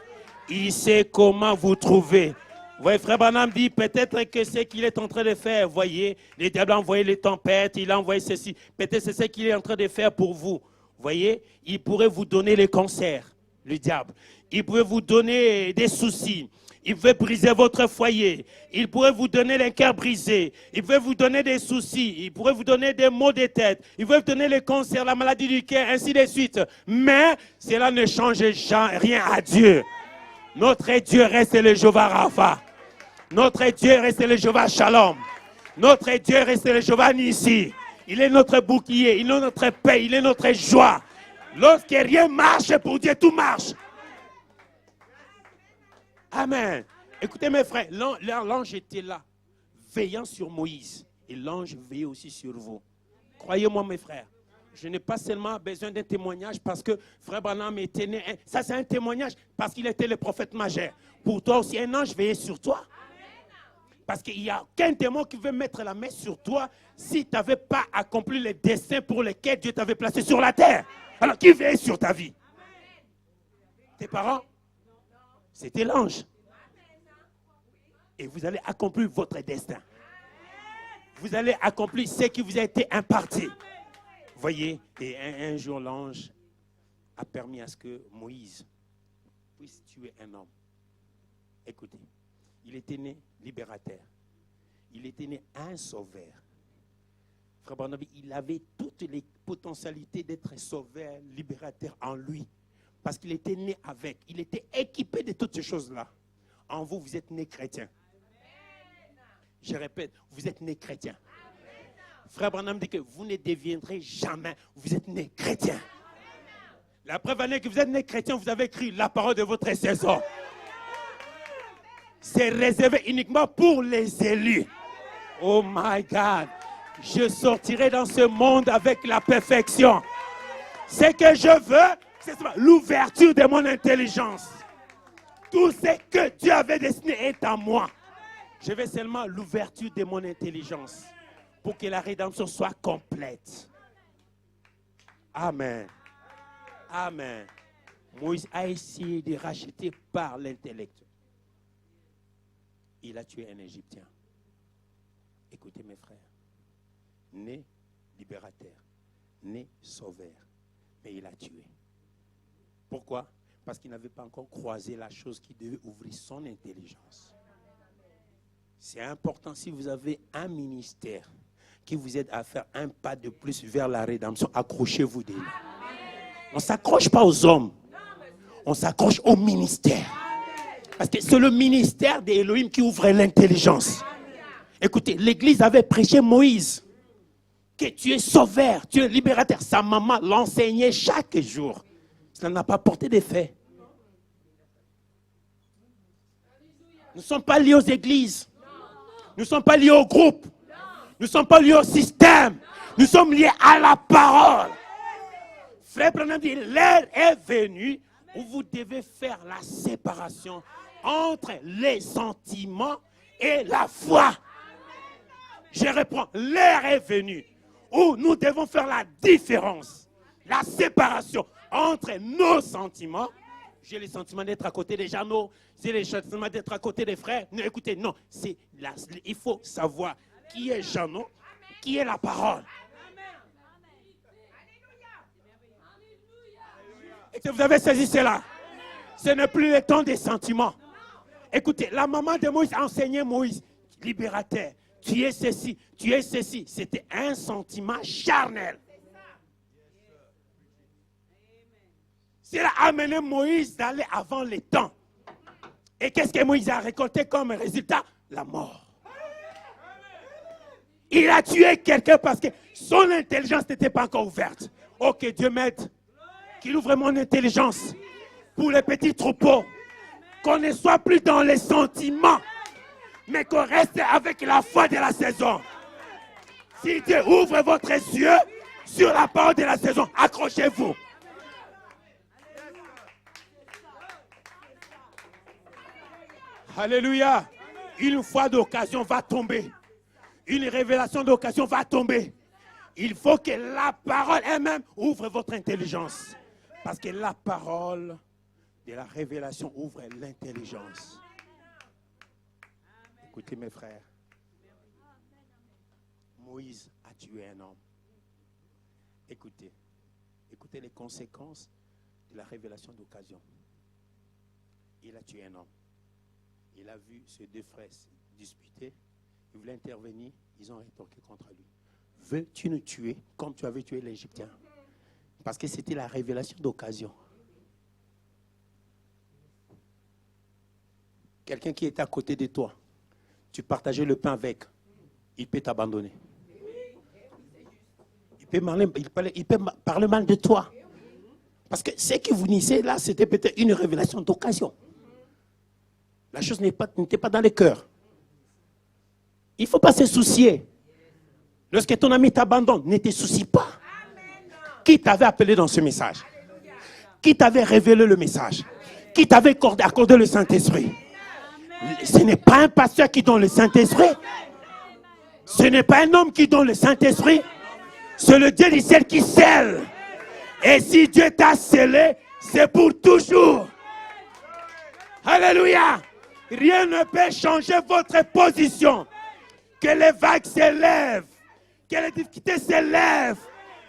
Il sait comment vous trouver. Vous voyez, frère Branham dit peut-être que ce qu'il est en train de faire, vous voyez, le diable a envoyé les tempêtes, il a envoyé ceci. Peut-être c'est ce qu'il est en train de faire pour vous. Vous voyez, il pourrait vous donner les cancers, le diable. Il pourrait vous donner des soucis. Il veut briser votre foyer. Il pourrait vous donner les cœurs brisés. Il veut vous donner des soucis. Il pourrait vous donner des maux de tête. Il veut vous donner les cancers, la maladie du cœur, ainsi de suite. Mais cela ne change rien à Dieu. Notre Dieu reste le Jéhovah Rapha. Notre Dieu reste le Jéhovah Shalom. Notre Dieu reste le Jéhovah Nissi. Il est notre bouclier, il est notre paix, il est notre joie. Lorsque rien marche pour Dieu, tout marche. Amen. Écoutez mes frères, l'ange était là, veillant sur Moïse. Et l'ange veillait aussi sur vous. Croyez-moi mes frères, je n'ai pas seulement besoin d'un témoignage parce que frère Branham était né. Ça c'est un témoignage parce qu'il était le prophète majeur. Pour toi aussi, un ange veillait sur toi. Parce qu'il n'y a aucun démon qui veut mettre la main sur toi si tu n'avais pas accompli les desseins pour lesquels Dieu t'avait placé sur la terre. Alors, qui veille sur ta vie? Tes parents? C'était l'ange. Et vous allez accomplir votre destin. Vous allez accomplir ce qui vous a été imparti. Vous voyez, et un jour, l'ange a permis à ce que Moïse puisse tuer un homme. Écoutez, il était né libérateur. Il était né un sauveur. Frère Branham, il avait toutes les potentialités d'être sauveur, libérateur en lui. Parce qu'il était né avec. Il était équipé de toutes ces choses-là. En vous, vous êtes né chrétien. Je répète, vous êtes né chrétien. Frère Branham dit que vous ne deviendrez jamais. Vous êtes né chrétien. La preuve en est que vous êtes né chrétien, vous avez écrit la parole de votre saison. C'est réservé uniquement pour les élus. Oh my God. Je sortirai dans ce monde avec la perfection. Ce que je veux, c'est l'ouverture de mon intelligence. Tout ce que Dieu avait destiné est à moi. Je veux seulement l'ouverture de mon intelligence pour que la rédemption soit complète. Amen. Amen. Moïse a essayé de racheter par l'intellect. Il a tué un Égyptien. Écoutez mes frères. Né libérateur, né sauveur, mais il a tué. Pourquoi? Parce qu'il n'avait pas encore croisé la chose qui devait ouvrir son intelligence. C'est important si vous avez un ministère qui vous aide à faire un pas de plus vers la rédemption, accrochez-vous déjà. On ne s'accroche pas aux hommes, on s'accroche au ministère. Parce que c'est le ministère d'Élohim qui ouvre l'intelligence. Écoutez, l'Église avait prêché Moïse. Que tu es sauveur, tu es libérateur. Sa maman l'enseignait chaque jour. Cela n'a pas porté d'effet. Nous ne sommes pas liés aux églises. Nous ne sommes pas liés au groupe. Nous ne sommes pas liés au système. Nous sommes liés à la parole. Frère Branham dit, l'heure est venue où vous devez faire la séparation entre les sentiments et la foi. Je reprends, l'heure est venue où nous devons faire la différence, la séparation entre nos sentiments. J'ai les sentiments d'être à côté des gens, j'ai les sentiments d'être à côté des frères. Non, écoutez, non, il faut savoir qui est Jeannot, qui est la parole. Et que vous avez saisi cela. Ce n'est plus le temps des sentiments. Écoutez, la maman de Moïse a enseigné Moïse, libérateur. Tu es ceci, tu es ceci. C'était un sentiment charnel. Cela a amené Moïse d'aller avant les temps. Et qu'est-ce que Moïse a récolté comme résultat? La mort. Il a tué quelqu'un parce que son intelligence n'était pas encore ouverte. Oh, que Dieu m'aide. Qu'il ouvre mon intelligence pour les petits troupeaux. Qu'on ne soit plus dans les sentiments, mais qu'on reste avec la foi de la saison. Si Dieu ouvre votre yeux sur la parole de la saison, accrochez-vous. Alléluia. Une foi d'occasion va tomber. Une révélation d'occasion va tomber. Il faut que la parole elle-même ouvre votre intelligence. Parce que la parole de la révélation ouvre l'intelligence. Écoutez mes frères. Moïse a tué un homme. Écoutez les conséquences de la révélation d'occasion. Il a tué un homme. Il a vu ses deux frères se disputer. Il voulait intervenir. Ils ont rétorqué contre lui. Veux-tu nous tuer comme tu avais tué l'Égyptien? Parce que c'était la révélation d'occasion. Quelqu'un qui est à côté de toi, tu partageais le pain avec, il peut t'abandonner. Il peut parler mal de toi. Parce que ce que vous disiez là, c'était peut-être une révélation d'occasion. La chose n'était pas dans le cœur. Il ne faut pas se soucier. Lorsque ton ami t'abandonne, ne te soucie pas. Qui t'avait appelé dans ce message? Qui t'avait révélé le message? Qui t'avait accordé le Saint-Esprit? Ce n'est pas un pasteur qui donne le Saint-Esprit. Ce n'est pas un homme qui donne le Saint-Esprit. C'est le Dieu du ciel qui scelle. Et si Dieu t'a scellé, c'est pour toujours. Alléluia. Rien ne peut changer votre position. Que les vagues s'élèvent, que les difficultés s'élèvent,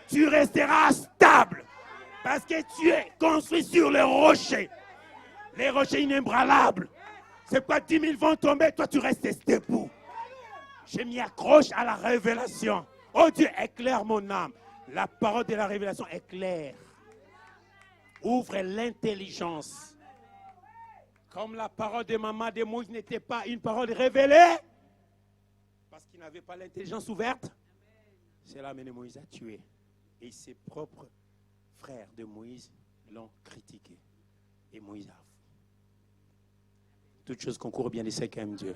tu resteras stable. Parce que tu es construit sur les rochers. Les rochers inébranlables. C'est quoi, 10 000 vont tomber, toi tu restes debout. Je m'y accroche à la révélation. Oh Dieu, éclaire mon âme. La parole de la révélation éclaire. Ouvre l'intelligence. Comme la parole de maman de Moïse n'était pas une parole révélée, parce qu'il n'avait pas l'intelligence ouverte, c'est là que Moïse a tué. Et ses propres frères de Moïse l'ont critiqué. Et Moïse a... Toutes choses concourent bien de ceux qui aiment Dieu.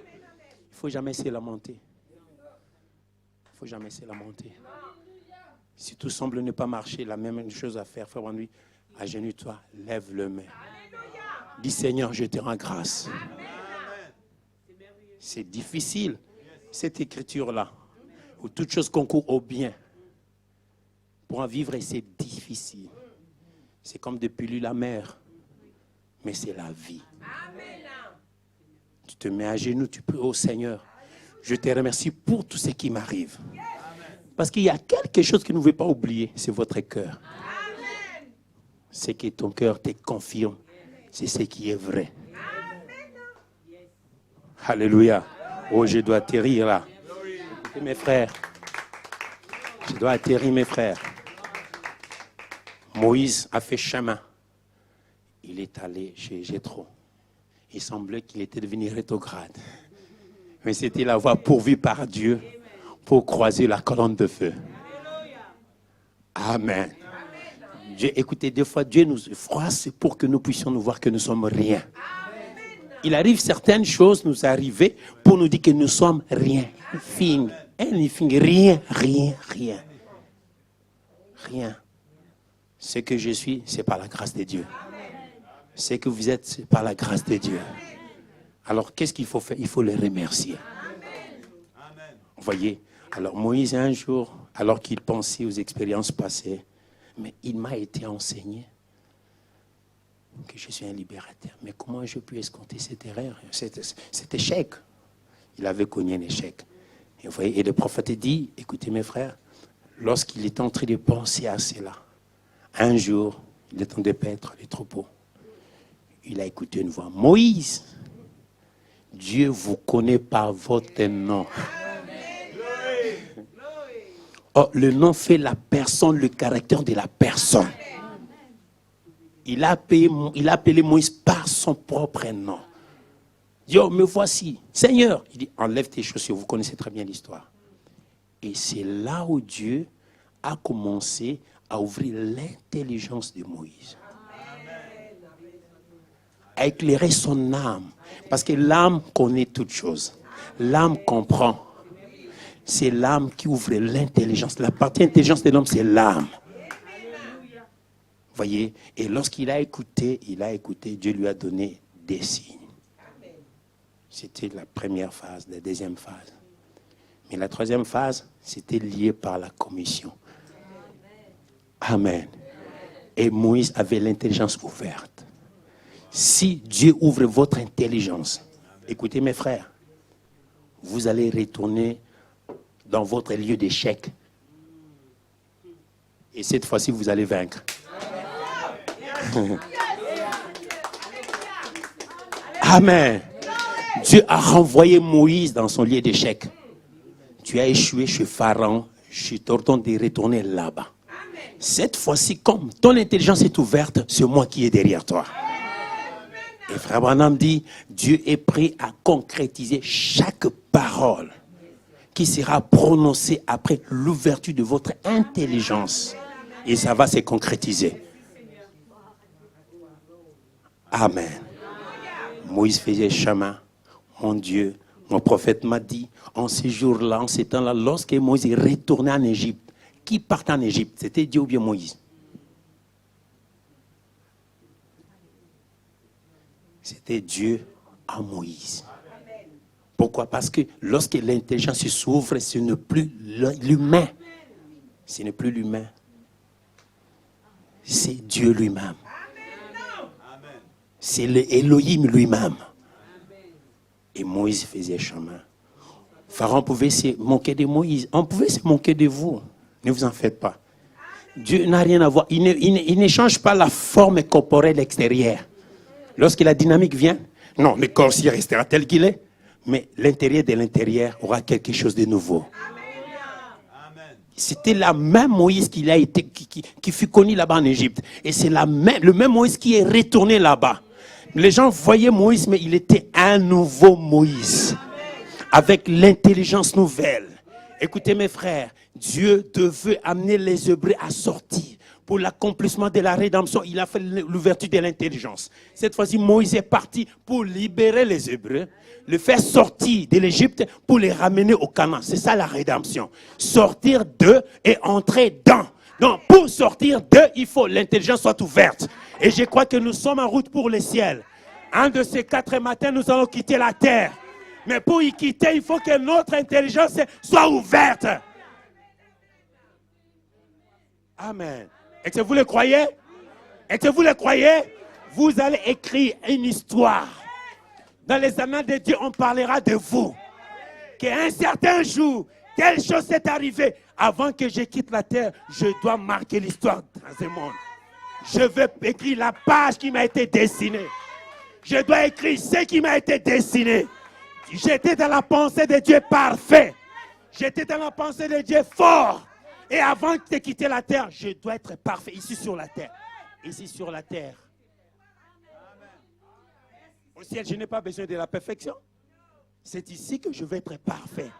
Il ne faut jamais se lamenter. Il ne faut jamais se lamenter. Si tout semble ne pas marcher, la même chose à faire, frère Wanui, agenouille-toi, lève le main. Dis Seigneur, je te rends grâce. C'est difficile, cette écriture-là, où toutes choses concourent au bien. Pour en vivre, c'est difficile. C'est comme de pilules la mer, mais c'est la vie. Tu te mets à genoux, tu peux, oh Seigneur, je te remercie pour tout ce qui m'arrive. Parce qu'il y a quelque chose que nous ne pouvons pas oublier, c'est votre cœur. C'est que ton cœur te confirme, c'est ce qui est vrai. Alléluia. Oh, je dois atterrir là. Écoutez mes frères. Je dois atterrir mes frères. Moïse a fait chemin. Il est allé chez Jéthro. Il semblait qu'il était devenu rétrograde. Mais c'était la voie pourvue par Dieu pour croiser la colonne de feu. Amen. Dieu, écoutez, des fois, Dieu nous froisse pour que nous puissions nous voir que nous sommes rien. Il arrive certaines choses nous arriver pour nous dire que nous sommes rien. Rien, rien, rien. Rien. Ce que je suis, c'est par la grâce de Dieu. Ce que vous êtes, c'est par la grâce de Dieu. Alors, qu'est-ce qu'il faut faire? Il faut le remercier. Vous voyez? Alors, Moïse, un jour, alors qu'il pensait aux expériences passées, mais il m'a été enseigné que je suis un libérateur. Mais comment je puis escompter cette erreur, cet échec? Il avait connu un échec. Et, vous voyez, et le prophète dit, écoutez mes frères, lorsqu'il est en train de penser à cela, un jour, il est en train de paître les troupeaux. Il a écouté une voix. Moïse, Dieu vous connaît par votre nom. Oh, le nom fait la personne, le caractère de la personne. Il a appelé Moïse par son propre nom. Il dit, oh, me voici. Seigneur, il dit, enlève tes chaussures. Vous connaissez très bien l'histoire. Et c'est là où Dieu a commencé à ouvrir l'intelligence de Moïse. À éclairer son âme. Parce que l'âme connaît toutes choses. L'âme comprend. C'est l'âme qui ouvre l'intelligence. La partie intelligence de l'homme, c'est l'âme. Voyez, et lorsqu'il a écouté, Dieu lui a donné des signes. C'était la première phase, la deuxième phase. Mais la troisième phase, c'était lié par la commission. Amen. Et Moïse avait l'intelligence ouverte. Si Dieu ouvre votre intelligence, écoutez mes frères, vous allez retourner dans votre lieu d'échec. Et cette fois-ci, vous allez vaincre. Amen. Dieu a renvoyé Moïse dans son lieu d'échec. Tu as échoué chez Pharaon. Je t'ordonne de retourner là-bas. Cette fois-ci, comme ton intelligence est ouverte, c'est moi qui est derrière toi. Et frère Branham dit, Dieu est prêt à concrétiser chaque parole qui sera prononcée après l'ouverture de votre intelligence. Et ça va se concrétiser. Amen. Moïse faisait chemin. Mon Dieu, mon prophète m'a dit, en ces jours-là, en ces temps-là, lorsque Moïse est retourné en Égypte, qui part en Égypte? C'était Dieu ou bien Moïse? C'était Dieu à Moïse. Pourquoi? Parce que lorsque l'intelligence s'ouvre, ce n'est plus l'humain. Ce n'est plus l'humain. C'est Dieu lui-même. C'est l'Élohim lui-même. Et Moïse faisait chemin. Pharaon pouvait se moquer de Moïse. On pouvait se moquer de vous. Ne vous en faites pas. Dieu n'a rien à voir. Il ne change pas la forme corporelle extérieure. Lorsque la dynamique vient, non, le corps s'y restera tel qu'il est. Mais l'intérieur de l'intérieur aura quelque chose de nouveau. C'était la même Moïse qui fut connu là-bas en Égypte. Et c'est le même Moïse qui est retourné là-bas. Les gens voyaient Moïse, mais il était un nouveau Moïse. Avec l'intelligence nouvelle. Écoutez mes frères, Dieu devait amener les Hébreux à sortir. Pour l'accomplissement de la rédemption, il a fait l'ouverture de l'intelligence. Cette fois-ci, Moïse est parti pour libérer les Hébreux, le faire sortir de l'Égypte pour les ramener au Canaan. C'est ça la rédemption. Sortir d'eux et entrer dans. Donc, pour sortir d'eux, il faut que l'intelligence soit ouverte. Et je crois que nous sommes en route pour le ciel. Un de ces 4 matins, nous allons quitter la terre. Mais pour y quitter, il faut que notre intelligence soit ouverte. Amen. Est-ce que vous le croyez? Est-ce que vous le croyez? Vous allez écrire une histoire. Dans les annales de Dieu, on parlera de vous. Qu'à un certain jour, telle chose s'est arrivée. Avant que je quitte la terre, je dois marquer l'histoire dans ce monde. Je veux écrire la page qui m'a été dessinée. Je dois écrire ce qui m'a été dessiné. J'étais dans la pensée de Dieu parfait. J'étais dans la pensée de Dieu fort. Et avant de quitter la terre, je dois être parfait ici sur la terre. Ici sur la terre. Au ciel, je n'ai pas besoin de la perfection. C'est ici que je vais être parfait.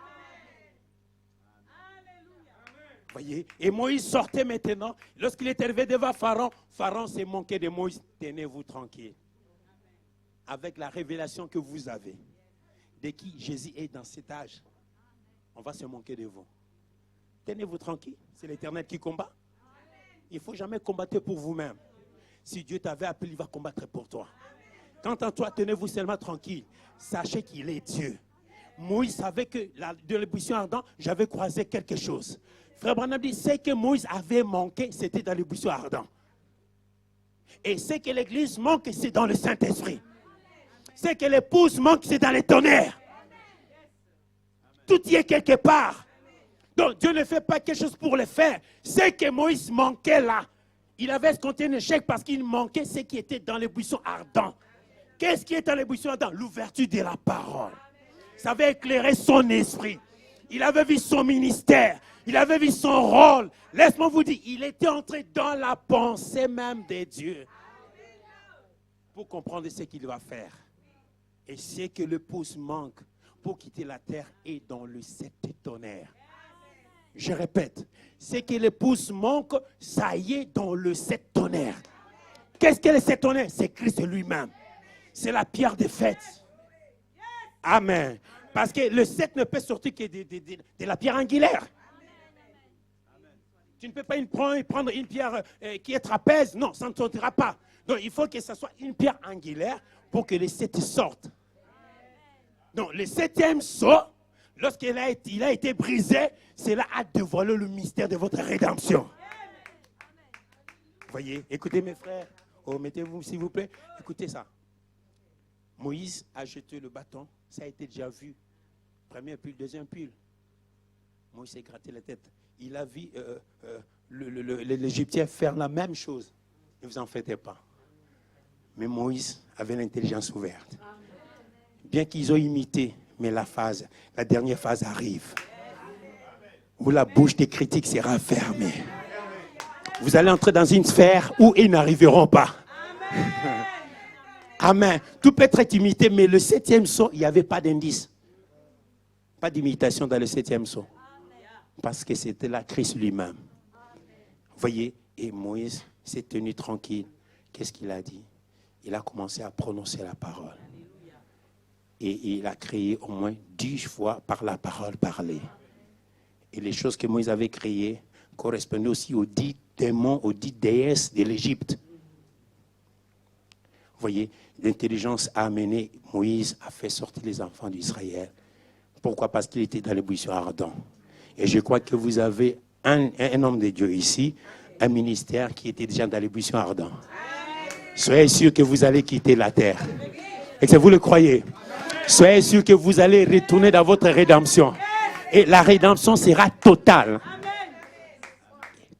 Voyez? Et Moïse sortait maintenant. Lorsqu'il est arrivé devant Pharaon, Pharaon s'est moqué de Moïse. Tenez-vous tranquille. Avec la révélation que vous avez, de qui Jésus est dans cet âge, on va se moquer de vous. Tenez-vous tranquille, c'est l'Éternel qui combat. Il ne faut jamais combattre pour vous-même. Si Dieu t'avait appelé, il va combattre pour toi. Quant à toi, tenez-vous seulement tranquille. Sachez qu'il est Dieu. Moïse savait que de l'ébullition ardente, j'avais croisé quelque chose. Frère Branham dit, ce que Moïse avait manqué, c'était dans l'ébullition ardente. Et ce que l'Église manque, c'est dans le Saint-Esprit. Ce que l'épouse manque, c'est dans les tonnerres. Tout y est quelque part. Donc Dieu ne fait pas quelque chose pour le faire. Ce que Moïse manquait là, il avait escompté un échec parce qu'il manquait ce qui était dans les buissons ardents. Qu'est-ce qui est dans les buissons ardents? L'ouverture de la parole. Ça avait éclairé son esprit. Il avait vu son ministère. Il avait vu son rôle. Laisse-moi vous dire, il était entré dans la pensée même de Dieu. Pour comprendre ce qu'il va faire. Et ce que l'épouse manque pour quitter la terre est dans le 7 tonnerres. Je répète, ce que l'épouse manque, ça y est dans le 7 tonnerres. Qu'est-ce que le 7 tonnerres? C'est Christ lui-même. C'est la pierre de fête. Amen. Parce que le 7 ne peut sortir que de la pierre angulaire. Tu ne peux pas prendre une pierre qui est trapèze. Non, ça ne sortira pas. Donc il faut que ce soit une pierre angulaire pour que les 7 sortent. Donc le 7e saut, lorsqu'il a été brisé, cela a dévoilé le mystère de votre rédemption. Voyez, écoutez mes frères. Oh, mettez-vous s'il vous plaît. Écoutez ça. Moïse a jeté le bâton. Ça a été déjà vu. Premier pull, deuxième pull. Moïse s'est gratté la tête. Il a vu l'Égyptien faire la même chose. Ne vous en faites pas. Mais Moïse avait l'intelligence ouverte. Bien qu'ils ont imité, mais la dernière phase arrive. Où la bouche des critiques sera fermée. Vous allez entrer dans une sphère où ils n'arriveront pas. Amen. Tout peut être imité, mais le 7e saut, il n'y avait pas d'indice. Pas d'imitation dans le 7e saut. Parce que c'était la Christ lui-même. Vous voyez, et Moïse s'est tenu tranquille. Qu'est-ce qu'il a dit? Il a commencé à prononcer la parole. Et il a créé au moins 10 fois par la parole parlée. Et les choses que Moïse avait créées correspondaient aussi aux 10 démons, aux 10 déesses de l'Égypte. Vous voyez, l'intelligence a amené Moïse à faire sortir les enfants d'Israël. Pourquoi? Parce qu'il était dans les buissons ardents. Et je crois que vous avez un homme de Dieu ici, un ministère qui était déjà dans les buissons ardents. Soyez sûr que vous allez quitter la terre. Et que vous le croyez. Soyez sûr que vous allez retourner dans votre rédemption. Et la rédemption sera totale.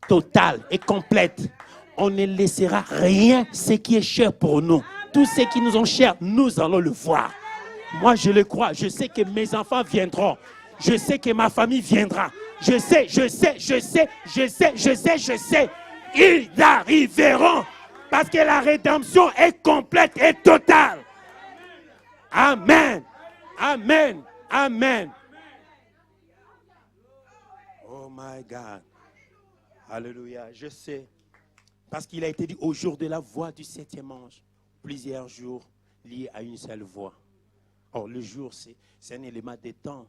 Totale et complète. On ne laissera rien, ce qui est cher pour nous. Tout ce qui nous est cher, nous allons le voir. Moi, je le crois. Je sais que mes enfants viendront. Je sais que ma famille viendra. Je sais. Ils arriveront. Parce que la rédemption est complète et totale. Amen. Amen. Amen. Oh my God. Alléluia. Je sais. Parce qu'il a été dit au jour de la voix du 7e ange. Plusieurs jours liés à une seule voix. Or, le jour, c'est un élément des temps.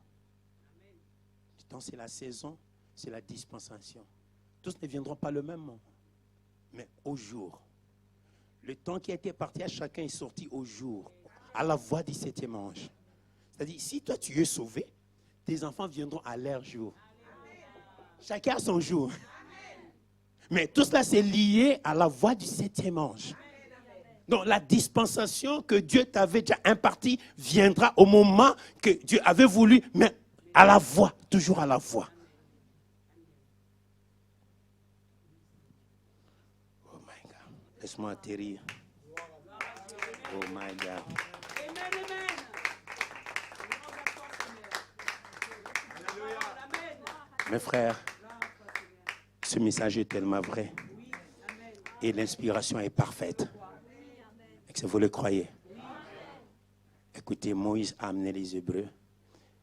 Le temps, c'est la saison, c'est la dispensation. Tous ne viendront pas le même moment. Mais au jour. Le temps qui a été parti à chacun est sorti au jour. À la voix du 7e ange. C'est-à-dire, si toi tu es sauvé, tes enfants viendront à leur jour. Chacun a son jour. Mais tout cela, c'est lié à la voix du 7e ange. Donc, la dispensation que Dieu t'avait déjà impartie viendra au moment que Dieu avait voulu, mais à la voix, toujours à la voix. Oh my God. Laisse-moi atterrir. Oh my God. Mes frères, ce message est tellement vrai. Et l'inspiration est parfaite. Est-ce que vous le croyez? Écoutez, Moïse a amené les Hébreux,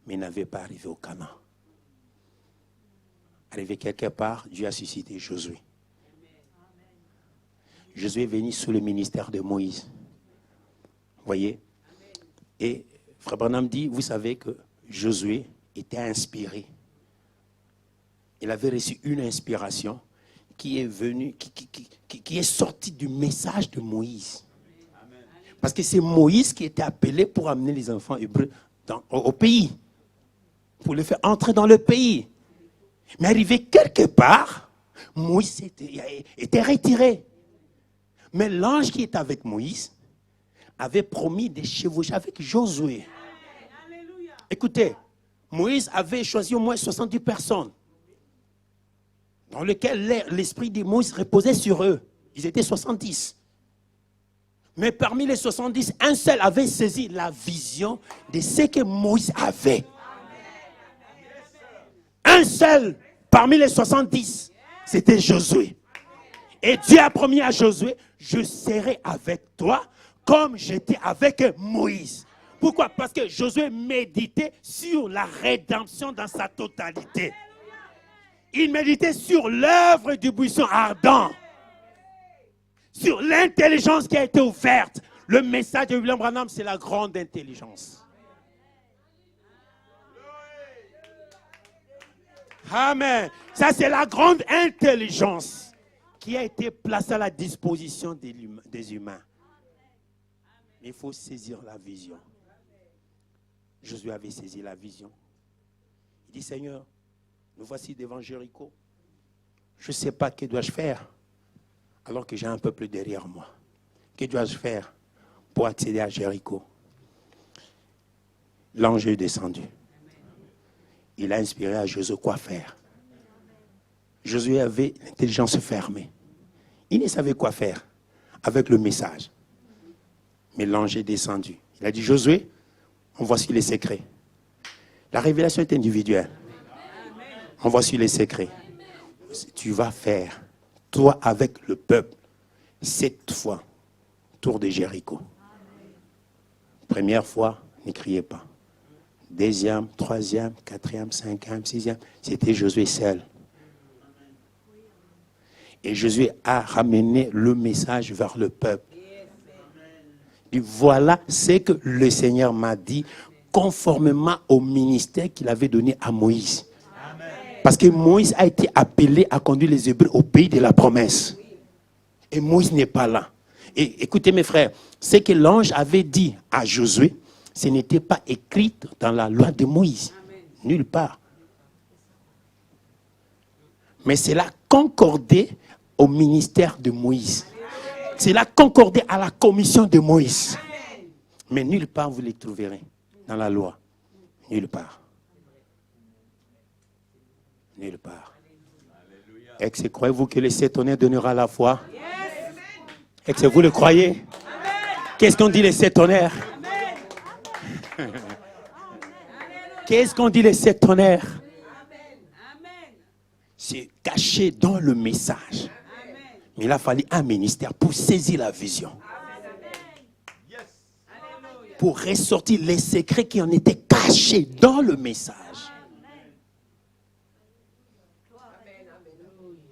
mais il n'avait pas arrivé au Canaan. Arrivé quelque part, Dieu a suscité Josué. Josué est venu sous le ministère de Moïse. Vous voyez? Et Frère Branham dit, vous savez que Josué était inspiré. Il avait reçu une inspiration qui est venue, qui est sortie du message de Moïse. Parce que c'est Moïse qui était appelé pour amener les enfants hébreux au pays. Pour les faire entrer dans le pays. Mais arrivé quelque part, Moïse était retiré. Mais l'ange qui était avec Moïse avait promis de chevaucher avec Josué. Écoutez, Moïse avait choisi au moins 70 personnes dans lesquelles l'esprit de Moïse reposait sur eux. Ils étaient 70. Mais parmi les 70, un seul avait saisi la vision de ce que Moïse avait. Un seul parmi les 70, c'était Josué. Et Dieu a promis à Josué, je serai avec toi comme j'étais avec Moïse. Pourquoi? Parce que Josué méditait sur la rédemption dans sa totalité. Il méditait sur l'œuvre du buisson ardent. Sur l'intelligence qui a été ouverte. Le message de William Branham, c'est la grande intelligence. Amen. Ça, c'est la grande intelligence qui a été placée à la disposition des humains. Mais il faut saisir la vision. Josué avait saisi la vision. Il dit, Seigneur, nous voici devant Jéricho. Je ne sais pas que dois-je faire. Alors que j'ai un peuple derrière moi. Que dois-je faire pour accéder à Jéricho? L'ange est descendu. Il a inspiré à Josué quoi faire. Josué avait l'intelligence fermée. Il ne savait quoi faire avec le message. Mais l'ange est descendu. Il a dit, Josué, on voici les secrets. La révélation est individuelle. On voici les secrets. Tu vas faire, toi avec le peuple, 7 fois, tour de Jéricho. Première fois, ne criez pas. Deuxième, troisième, quatrième, cinquième, sixième, c'était Josué seul. Et Josué a ramené le message vers le peuple. Et voilà ce que le Seigneur m'a dit, conformément au ministère qu'il avait donné à Moïse. Parce que Moïse a été appelé à conduire les Hébreux au pays de la promesse. Et Moïse n'est pas là. Et écoutez mes frères, ce que l'ange avait dit à Josué, ce n'était pas écrit dans la loi de Moïse. Nulle part. Mais cela concordait au ministère de Moïse. Cela concordait à la commission de Moïse. Mais nulle part vous les trouverez dans la loi. Nulle part. Nulle part. Est-ce que croyez-vous que le Saint-Tonnerre donnera la foi? Est-ce que vous le croyez? Qu'est-ce qu'on dit les Saint-Tonnerres? Qu'est-ce qu'on dit les Saint-Tonnerres? c'est caché dans le message. Mais il a fallu un ministère pour saisir la vision. Pour ressortir les secrets qui en étaient cachés dans le message.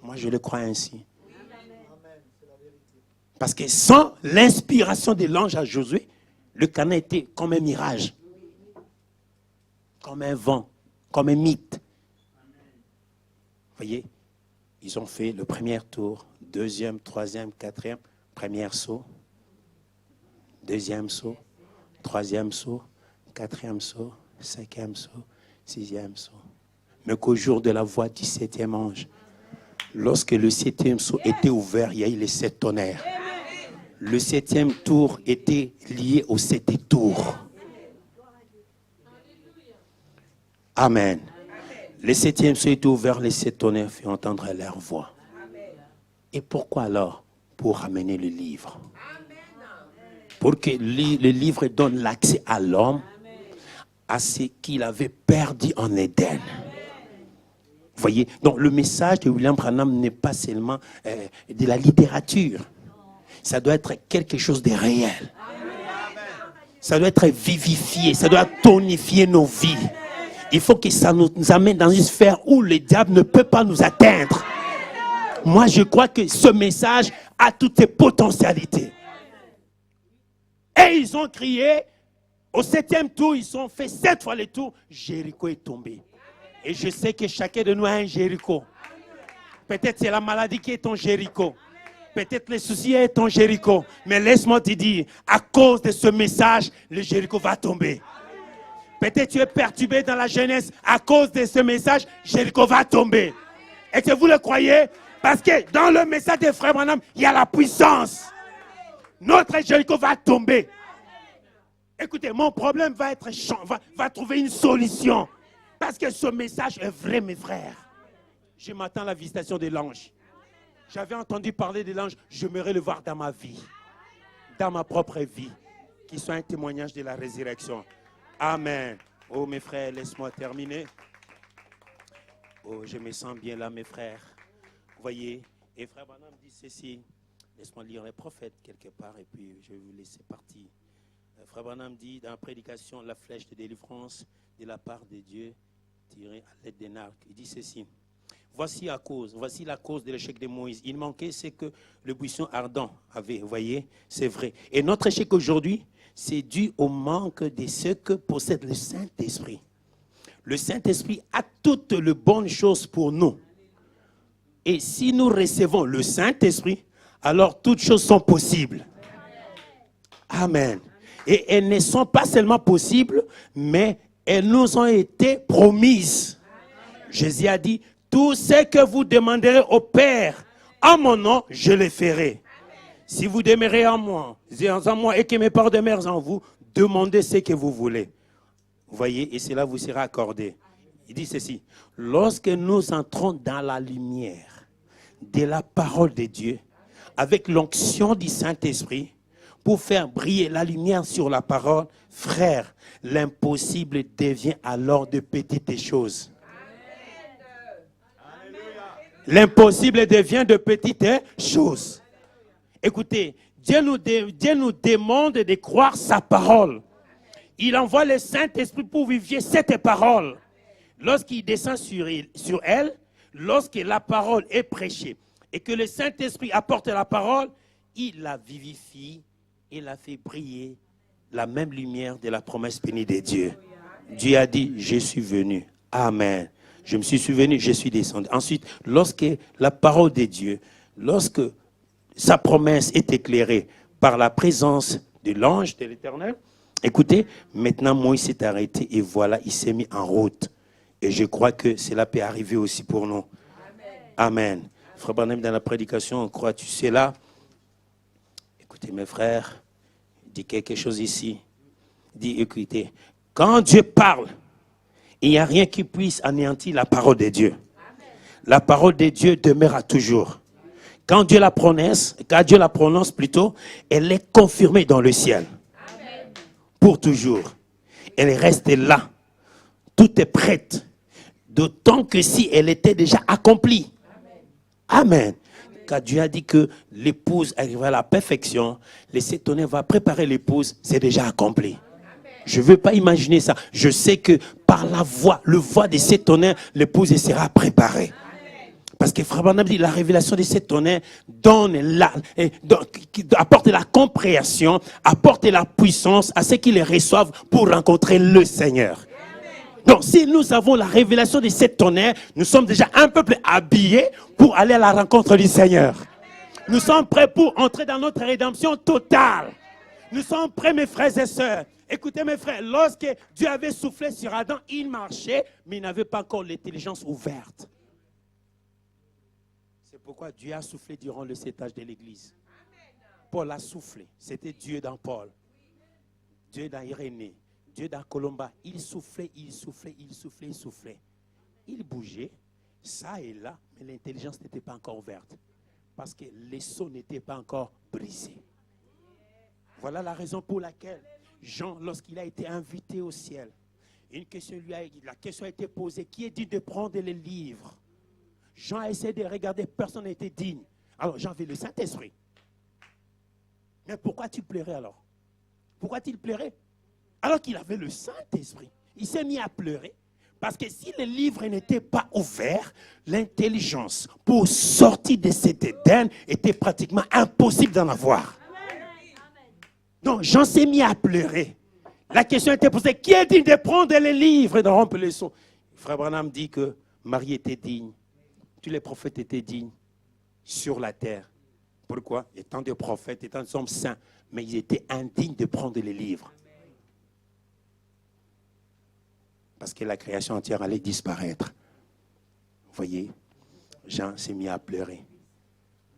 Moi, je le crois ainsi. Parce que sans l'inspiration de l'ange à Josué, le Canaan était comme un mirage, comme un vent, comme un mythe. Vous voyez, ils ont fait le premier tour, deuxième, troisième, quatrième, premier saut, deuxième saut, troisième saut, quatrième saut, cinquième saut, sixième saut. Mais qu'au jour de la voix du septième ange, lorsque le septième saut était ouvert, il y a eu les 7 tonnerres. Le 7e tour était lié au 7e tour. Amen. Le 7e saut était ouvert, les 7 tonnerres firent entendre leur voix. Et pourquoi alors? Pour ramener le livre. Pour que le livre donne l'accès à l'homme à ce qu'il avait perdu en Éden. Vous voyez? Donc le message de William Branham n'est pas seulement de la littérature. Ça doit être quelque chose de réel. Ça doit être vivifié. Ça doit tonifier nos vies. Il faut que ça nous amène dans une sphère où le diable ne peut pas nous atteindre. Moi, je crois que ce message a toutes ses potentialités. Et ils ont crié, au 7e tour, ils ont fait 7 fois le tour. Jéricho est tombé. Et je sais que chacun de nous a un Jéricho. Peut-être c'est la maladie qui est ton Jéricho. Peut-être les soucis est ton Jéricho. Mais laisse-moi te dire, à cause de ce message, le Jéricho va tomber. Peut-être tu es perturbé dans la jeunesse. À cause de ce message, Jéricho va tomber. Est-ce que vous le croyez? Parce que dans le message des frères Branham, il y a la puissance. Notre Jéricho va tomber. Écoutez, mon problème va trouver une solution. Parce que ce message est vrai, mes frères. Je m'attends à la visitation de l'ange. J'avais entendu parler de l'ange, j'aimerais le voir dans ma vie, dans ma propre vie, qu'il soit un témoignage de la résurrection. Amen. Oh mes frères, laisse-moi terminer. Oh, je me sens bien là, mes frères. Vous voyez, et frère Branham dit ceci. Laisse-moi lire les prophètes quelque part et puis je vais vous laisser partir. Frère Branham dit dans la prédication, la flèche de délivrance de la part de Dieu tirée à l'aide d'un arc. Il dit ceci. Voici la cause de l'échec de Moïse. Il manquait ce que le buisson ardent avait, vous voyez, c'est vrai. Et notre échec aujourd'hui, c'est dû au manque de ce que possède le Saint-Esprit. Le Saint-Esprit a toutes les bonnes choses pour nous. Et si nous recevons le Saint-Esprit, alors toutes choses sont possibles. Amen. Et elles ne sont pas seulement possibles, mais elles nous ont été promises. Jésus a dit, tout ce que vous demanderez au Père, en mon nom, je le ferai. Si vous demeurez en moi et que mes paroles demeurent en vous, demandez ce que vous voulez. Vous voyez, et cela vous sera accordé. Il dit ceci, lorsque nous entrons dans la lumière de la parole de Dieu, avec l'onction du Saint-Esprit, pour faire briller la lumière sur la parole, frère, l'impossible devient alors de petites choses. L'impossible devient de petites choses. Écoutez, Dieu nous demande de croire sa parole. Il envoie le Saint-Esprit pour vivifier cette parole. Lorsqu'il descend sur elle, lorsque la parole est prêchée et que le Saint-Esprit apporte la parole, il la vivifie et la fait briller la même lumière de la promesse bénie de Dieu. Dieu a dit, je suis venu. Amen. Je me suis souvenu, je suis descendu. Ensuite, lorsque la parole de Dieu, lorsque sa promesse est éclairée par la présence de l'ange de l'Éternel, écoutez, maintenant Moïse s'est arrêté et voilà, il s'est mis en route. Et je crois que cela peut arriver aussi pour nous. Amen. Frère Branham, dans la prédication, on croit, tu sais là. Écoutez, mes frères, il dit quelque chose ici. Il dit, écoutez, quand Dieu parle, il n'y a rien qui puisse anéantir la parole de Dieu. La parole de Dieu demeurera toujours. Quand Dieu la prononce, plutôt, elle est confirmée dans le ciel. Pour toujours. Elle reste là. Tout est prête. D'autant que si elle était déjà accomplie. Amen. Car Dieu a dit que l'épouse arrivera à la perfection, les 7 tonnerres va préparer l'épouse, c'est déjà accompli. Je ne veux pas imaginer ça. Je sais que par la voix, le voix des 7 tonnerres, l'épouse sera préparée. Parce que Frère Branham dit la révélation des 7 tonnerres apporte la compréhension, apporte la puissance à ceux qui les reçoivent pour rencontrer le Seigneur. Donc, si nous avons la révélation des 7 tonnerres, nous sommes déjà un peuple habillé pour aller à la rencontre du Seigneur. Nous sommes prêts pour entrer dans notre rédemption totale. Nous sommes prêts, mes frères et sœurs. Écoutez, mes frères, lorsque Dieu avait soufflé sur Adam, il marchait, mais il n'avait pas encore l'intelligence ouverte. C'est pourquoi Dieu a soufflé durant le 7 âges de l'Église. Paul a soufflé. C'était Dieu dans Paul. Dieu dans Irénée. Dieu dans Colomba. Il soufflait, il soufflait, il soufflait, il soufflait. Il bougeait, ça et là, mais l'intelligence n'était pas encore ouverte. Parce que les sceaux n'étaient pas encore brisés. Voilà la raison pour laquelle Jean, lorsqu'il a été invité au ciel, la question a été posée, qui est digne de prendre les livres? Jean a essayé de regarder, personne n'était digne. Alors Jean avait le Saint-Esprit. Mais pourquoi tu pleurais alors? Pourquoi il pleurait? Alors qu'il avait le Saint-Esprit. Il s'est mis à pleurer. Parce que si les livres n'étaient pas ouverts, l'intelligence pour sortir de cet Éden était pratiquement impossible d'en avoir. Donc Jean s'est mis à pleurer. La question était posée, qui est digne de prendre les livres et de rompre les sceaux? Frère Branham dit que Marie était digne. Tous les prophètes étaient dignes sur la terre. Pourquoi? Étant des prophètes, étant des hommes saints, mais ils étaient indignes de prendre les livres. Parce que la création entière allait disparaître. Vous voyez, Jean s'est mis à pleurer.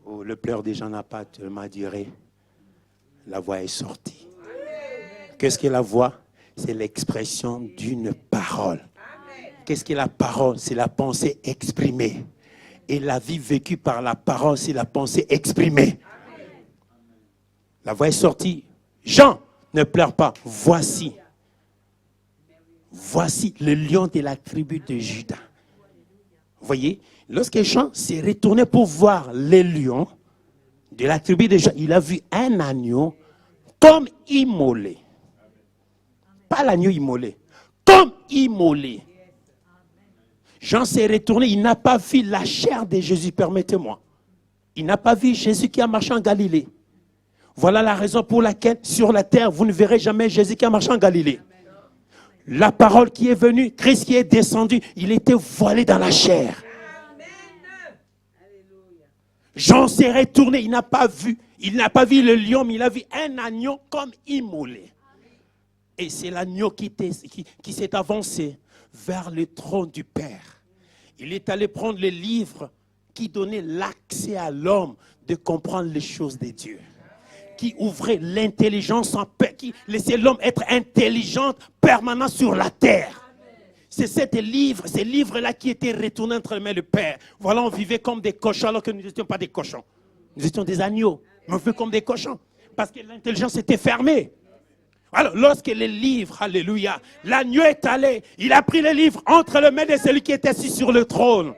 Oh, le pleur des gens n'a pas tellement duré. La voix est sortie. Qu'est-ce que la voix? C'est l'expression d'une parole. Qu'est-ce que la parole? C'est la pensée exprimée. Et la vie vécue par la parole, c'est la pensée exprimée. La voix est sortie. Jean, ne pleure pas. Voici le lion de la tribu de Juda. Vous voyez, lorsque Jean s'est retourné pour voir les lions de la tribu de Juda, il a vu un agneau comme immolé. Pas l'agneau immolé, comme immolé. Jean s'est retourné, il n'a pas vu la chair de Jésus, permettez-moi. Il n'a pas vu Jésus qui a marché en Galilée. Voilà la raison pour laquelle sur la terre, vous ne verrez jamais Jésus qui a marché en Galilée. La parole qui est venue, Christ qui est descendu, il était voilé dans la chair. Jean s'est retourné, il n'a pas vu le lion, mais il a vu un agneau comme immolé. Et c'est l'agneau qui s'est avancé vers le trône du Père. Il est allé prendre les livres qui donnaient l'accès à l'homme de comprendre les choses de Dieu. Qui ouvrait l'intelligence en paix, qui laissait l'homme être intelligent, permanent sur la terre. C'est ces livres-là qui étaient retournés entre les mains du Père. Voilà, on vivait comme des cochons alors que nous n'étions pas des cochons. Nous étions des agneaux, mais on vivait comme des cochons. Parce que l'intelligence était fermée. Alors, lorsque les livres, alléluia, l'agneau est allé, il a pris les livres entre les mains de celui qui est assis sur le trône.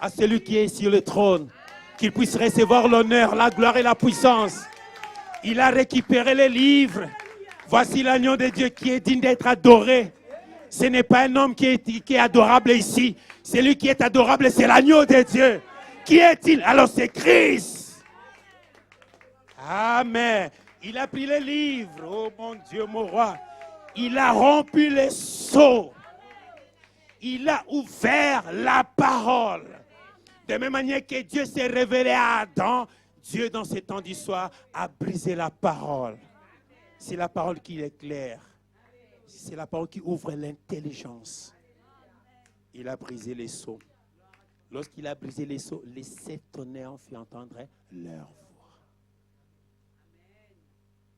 À celui qui est sur le trône, qu'il puisse recevoir l'honneur, la gloire et la puissance. Il a récupéré les livres. Voici l'agneau de Dieu qui est digne d'être adoré. Ce n'est pas un homme qui est adorable ici. Celui qui est adorable, c'est l'agneau de Dieu. Qui est-il? Alors c'est Christ. Amen. Il a pris les livres. Oh mon Dieu, mon roi. Il a rompu les sceaux. Il a ouvert la parole. De même manière que Dieu s'est révélé à Adam, Dieu dans ces temps du soir a brisé la parole. C'est la parole qui éclaire. C'est la parole qui ouvre l'intelligence. Il a brisé les sceaux. Lorsqu'il a brisé les sceaux, les 7 tonnerres ont fait entendre leur voix.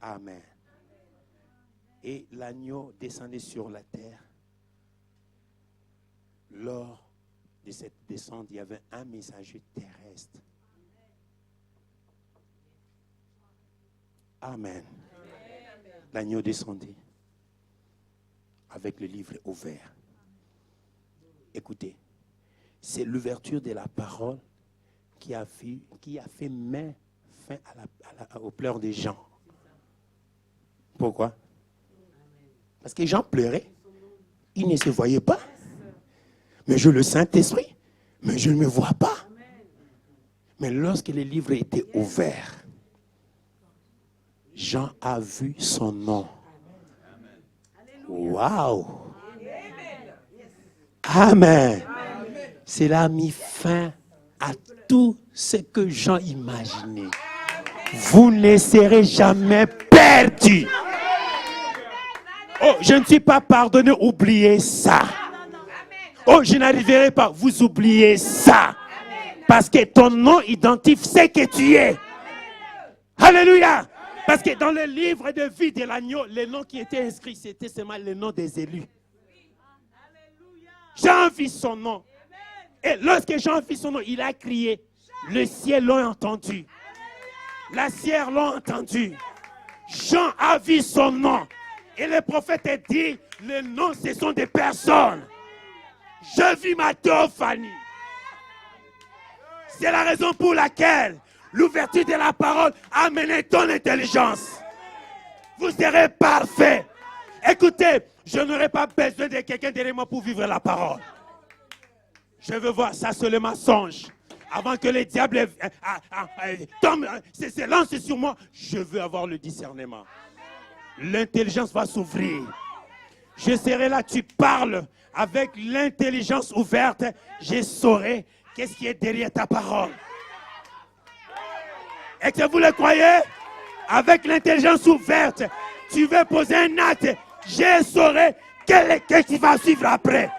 Amen. Et l'agneau descendait sur la terre. Lors de cette descente, il y avait un messager terrestre. Amen. L'agneau descendait avec le livre ouvert. Écoutez, c'est l'ouverture de la parole qui a fait fin aux pleurs des gens. Pourquoi? Parce que les gens pleuraient. Ils ne se voyaient pas. Mais je le Saint-Esprit. Mais je ne me vois pas. Mais lorsque le livre était ouvert, Jean a vu son nom. Waouh! Amen. Cela a mis fin à tout ce que Jean imaginait. Vous ne serez jamais perdus. Oh, je ne suis pas pardonné, oubliez ça. Oh, je n'arriverai pas, vous oubliez ça. Parce que ton nom identifie ce que tu es. Alléluia. Parce que dans le livre de vie de l'agneau, les noms qui étaient inscrits, c'était seulement les noms des élus. Jean vit son nom. Et lorsque Jean vit son nom, il a crié. Le ciel l'a entendu. La terre l'a entendu. Jean a vu son nom. Et le prophète a dit, les noms, ce sont des personnes. Je vis ma théophanie. C'est la raison pour laquelle l'ouverture de la parole a amené ton intelligence. Vous serez parfait. Écoutez, je n'aurai pas besoin de quelqu'un derrière moi pour vivre la parole. Je veux voir ça sur le mensonge. Avant que le diable tombe, se lance sur moi, je veux avoir le discernement. L'intelligence va s'ouvrir. Je serai là, tu parles avec l'intelligence ouverte. Je saurai qu'est-ce qui est derrière ta parole. Et que vous le croyez? Avec l'intelligence ouverte, tu veux poser un acte. Je saurai qu'est-ce qui va suivre après.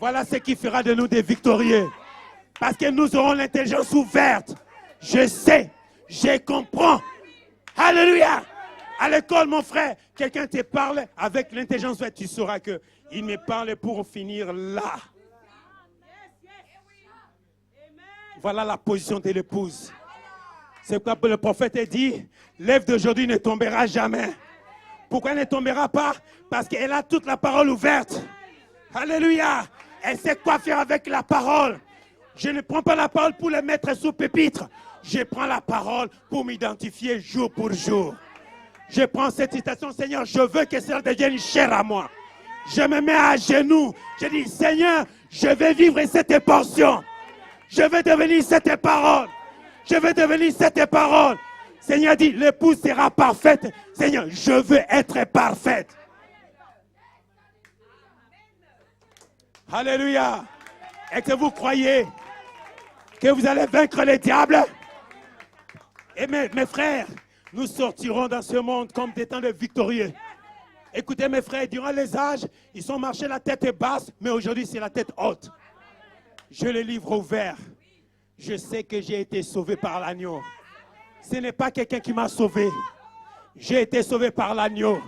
Voilà ce qui fera de nous des victorieux. Parce que nous aurons l'intelligence ouverte. Je sais, je comprends. Alléluia. À l'école, mon frère, quelqu'un te parle avec l'intelligence ouverte. Tu sauras qu'il me parle pour finir là. Voilà la position de l'épouse. C'est pourquoi le prophète a dit, l'œuvre d'aujourd'hui ne tombera jamais. Pourquoi elle ne tombera pas? Parce qu'elle a toute la parole ouverte. Alléluia. Elle sait quoi faire avec la parole. Je ne prends pas la parole pour le mettre sous pupitre. Je prends la parole pour m'identifier jour pour jour. Je prends cette citation, Seigneur, je veux que cela devienne chère à moi. Je me mets à genoux. Je dis, Seigneur, je vais vivre cette portion. Je vais devenir cette parole. Je vais devenir cette parole. Seigneur dit, l'épouse sera parfaite. Seigneur, je veux être parfaite. Alléluia. Et que vous croyez que vous allez vaincre les diables. Et mes frères, nous sortirons dans ce monde comme des temps de victorieux. Écoutez mes frères, durant les âges, ils sont marchés la tête basse, mais aujourd'hui c'est la tête haute. Je le livre ouvert. Je sais que j'ai été sauvé par l'agneau. Ce n'est pas quelqu'un qui m'a sauvé. J'ai été sauvé par l'agneau.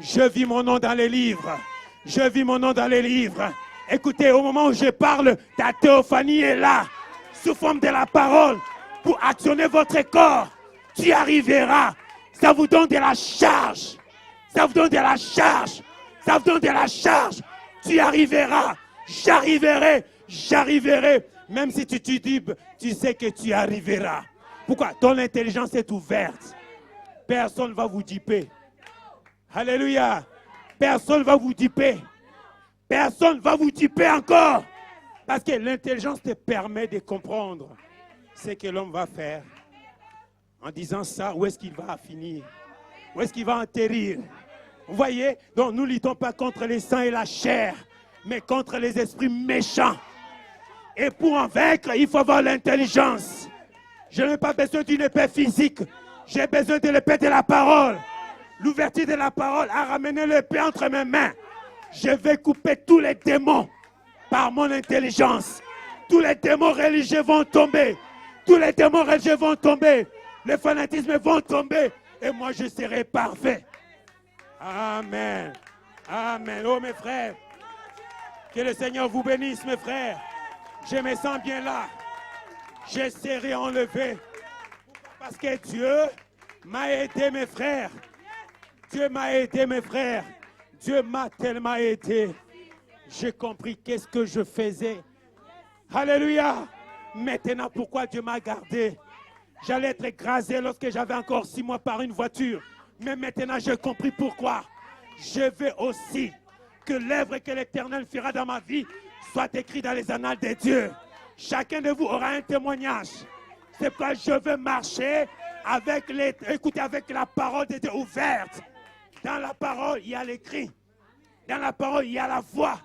Je vis mon nom dans les livres. Je vis mon nom dans les livres. Écoutez, au moment où je parle, ta théophanie est là, sous forme de la parole, pour actionner votre corps. Tu arriveras. Ça vous donne de la charge. Ça vous donne de la charge. Ça vous donne de la charge. Tu arriveras. J'arriverai. J'arriverai. Même si tu titubes, tu sais que tu arriveras. Pourquoi? Ton intelligence est ouverte. Personne ne va vous duper. Alléluia. Personne ne va vous duper. Personne ne va vous duper encore. Parce que l'intelligence te permet de comprendre ce que l'homme va faire. En disant ça, où est-ce qu'il va finir? Où est-ce qu'il va atterrir? Vous voyez? Donc nous ne luttons pas contre les sangs et la chair, mais contre les esprits méchants. Et pour en vaincre, il faut avoir l'intelligence. Je n'ai pas besoin d'une épée physique. J'ai besoin de l'épée de la parole. L'ouverture de la parole a ramené l'épée entre mes mains. Je vais couper tous les démons par mon intelligence. Tous les démons religieux vont tomber. Tous les démons religieux vont tomber. Les fanatismes vont tomber. Et moi, je serai parfait. Amen. Amen. Oh, mes frères. Que le Seigneur vous bénisse, mes frères. Je me sens bien là. Je serai enlevé. Parce que Dieu m'a aidé, mes frères. Dieu m'a aidé, mes frères. Dieu m'a tellement aidé. J'ai compris qu'est-ce que je faisais. Alléluia. Maintenant, pourquoi Dieu m'a gardé? J'allais être écrasé lorsque j'avais encore 6 mois par une voiture. Mais maintenant, j'ai compris pourquoi. Je veux aussi que l'œuvre que l'Éternel fera dans ma vie soit écrite dans les annales de Dieu. Chacun de vous aura un témoignage. C'est pourquoi je veux marcher avec avec la parole de Dieu ouverte. Dans la parole, il y a l'écrit. Dans la parole, il y a la voix.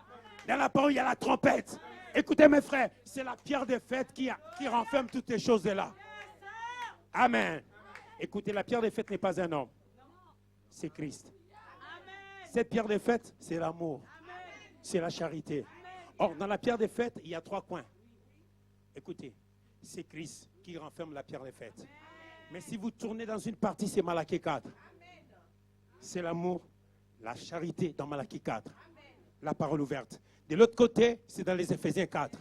Dans la parole, il y a la trompette. Écoutez mes frères, c'est la pierre de fête qui renferme toutes ces choses-là. Amen. Écoutez, la pierre de fête n'est pas un homme. C'est Christ. Cette pierre de fête, c'est l'amour. C'est la charité. Or, dans la pierre de fête, il y a 3 coins. Écoutez, c'est Christ qui renferme la pierre de fête. Mais si vous tournez dans une partie, c'est Malachie 4. C'est l'amour, la charité dans Malachie 4. La parole ouverte. De l'autre côté, c'est dans les Éphésiens 4.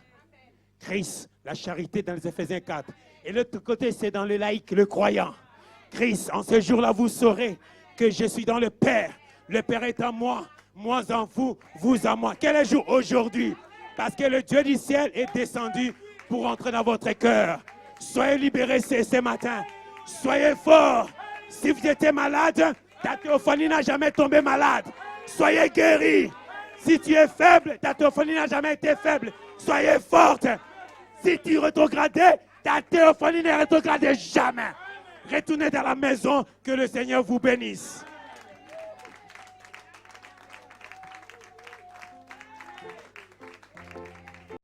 Christ, la charité dans les Éphésiens 4. Et l'autre côté, c'est dans le laïc, le croyant. Christ, en ce jour-là, vous saurez que je suis dans le Père. Le Père est en moi, moi en vous, vous en moi. Quel est le jour aujourd'hui? Parce que le Dieu du ciel est descendu pour entrer dans votre cœur. Soyez libérés ce matin. Soyez forts. Si vous étiez malade, ta théophanie n'a jamais tombé malade. Soyez guéris. Si tu es faible, ta théophanie n'a jamais été faible. Soyez forte. Si tu rétrogradais, ta théophanie ne rétrogradait jamais. Retournez dans la maison, que le Seigneur vous bénisse.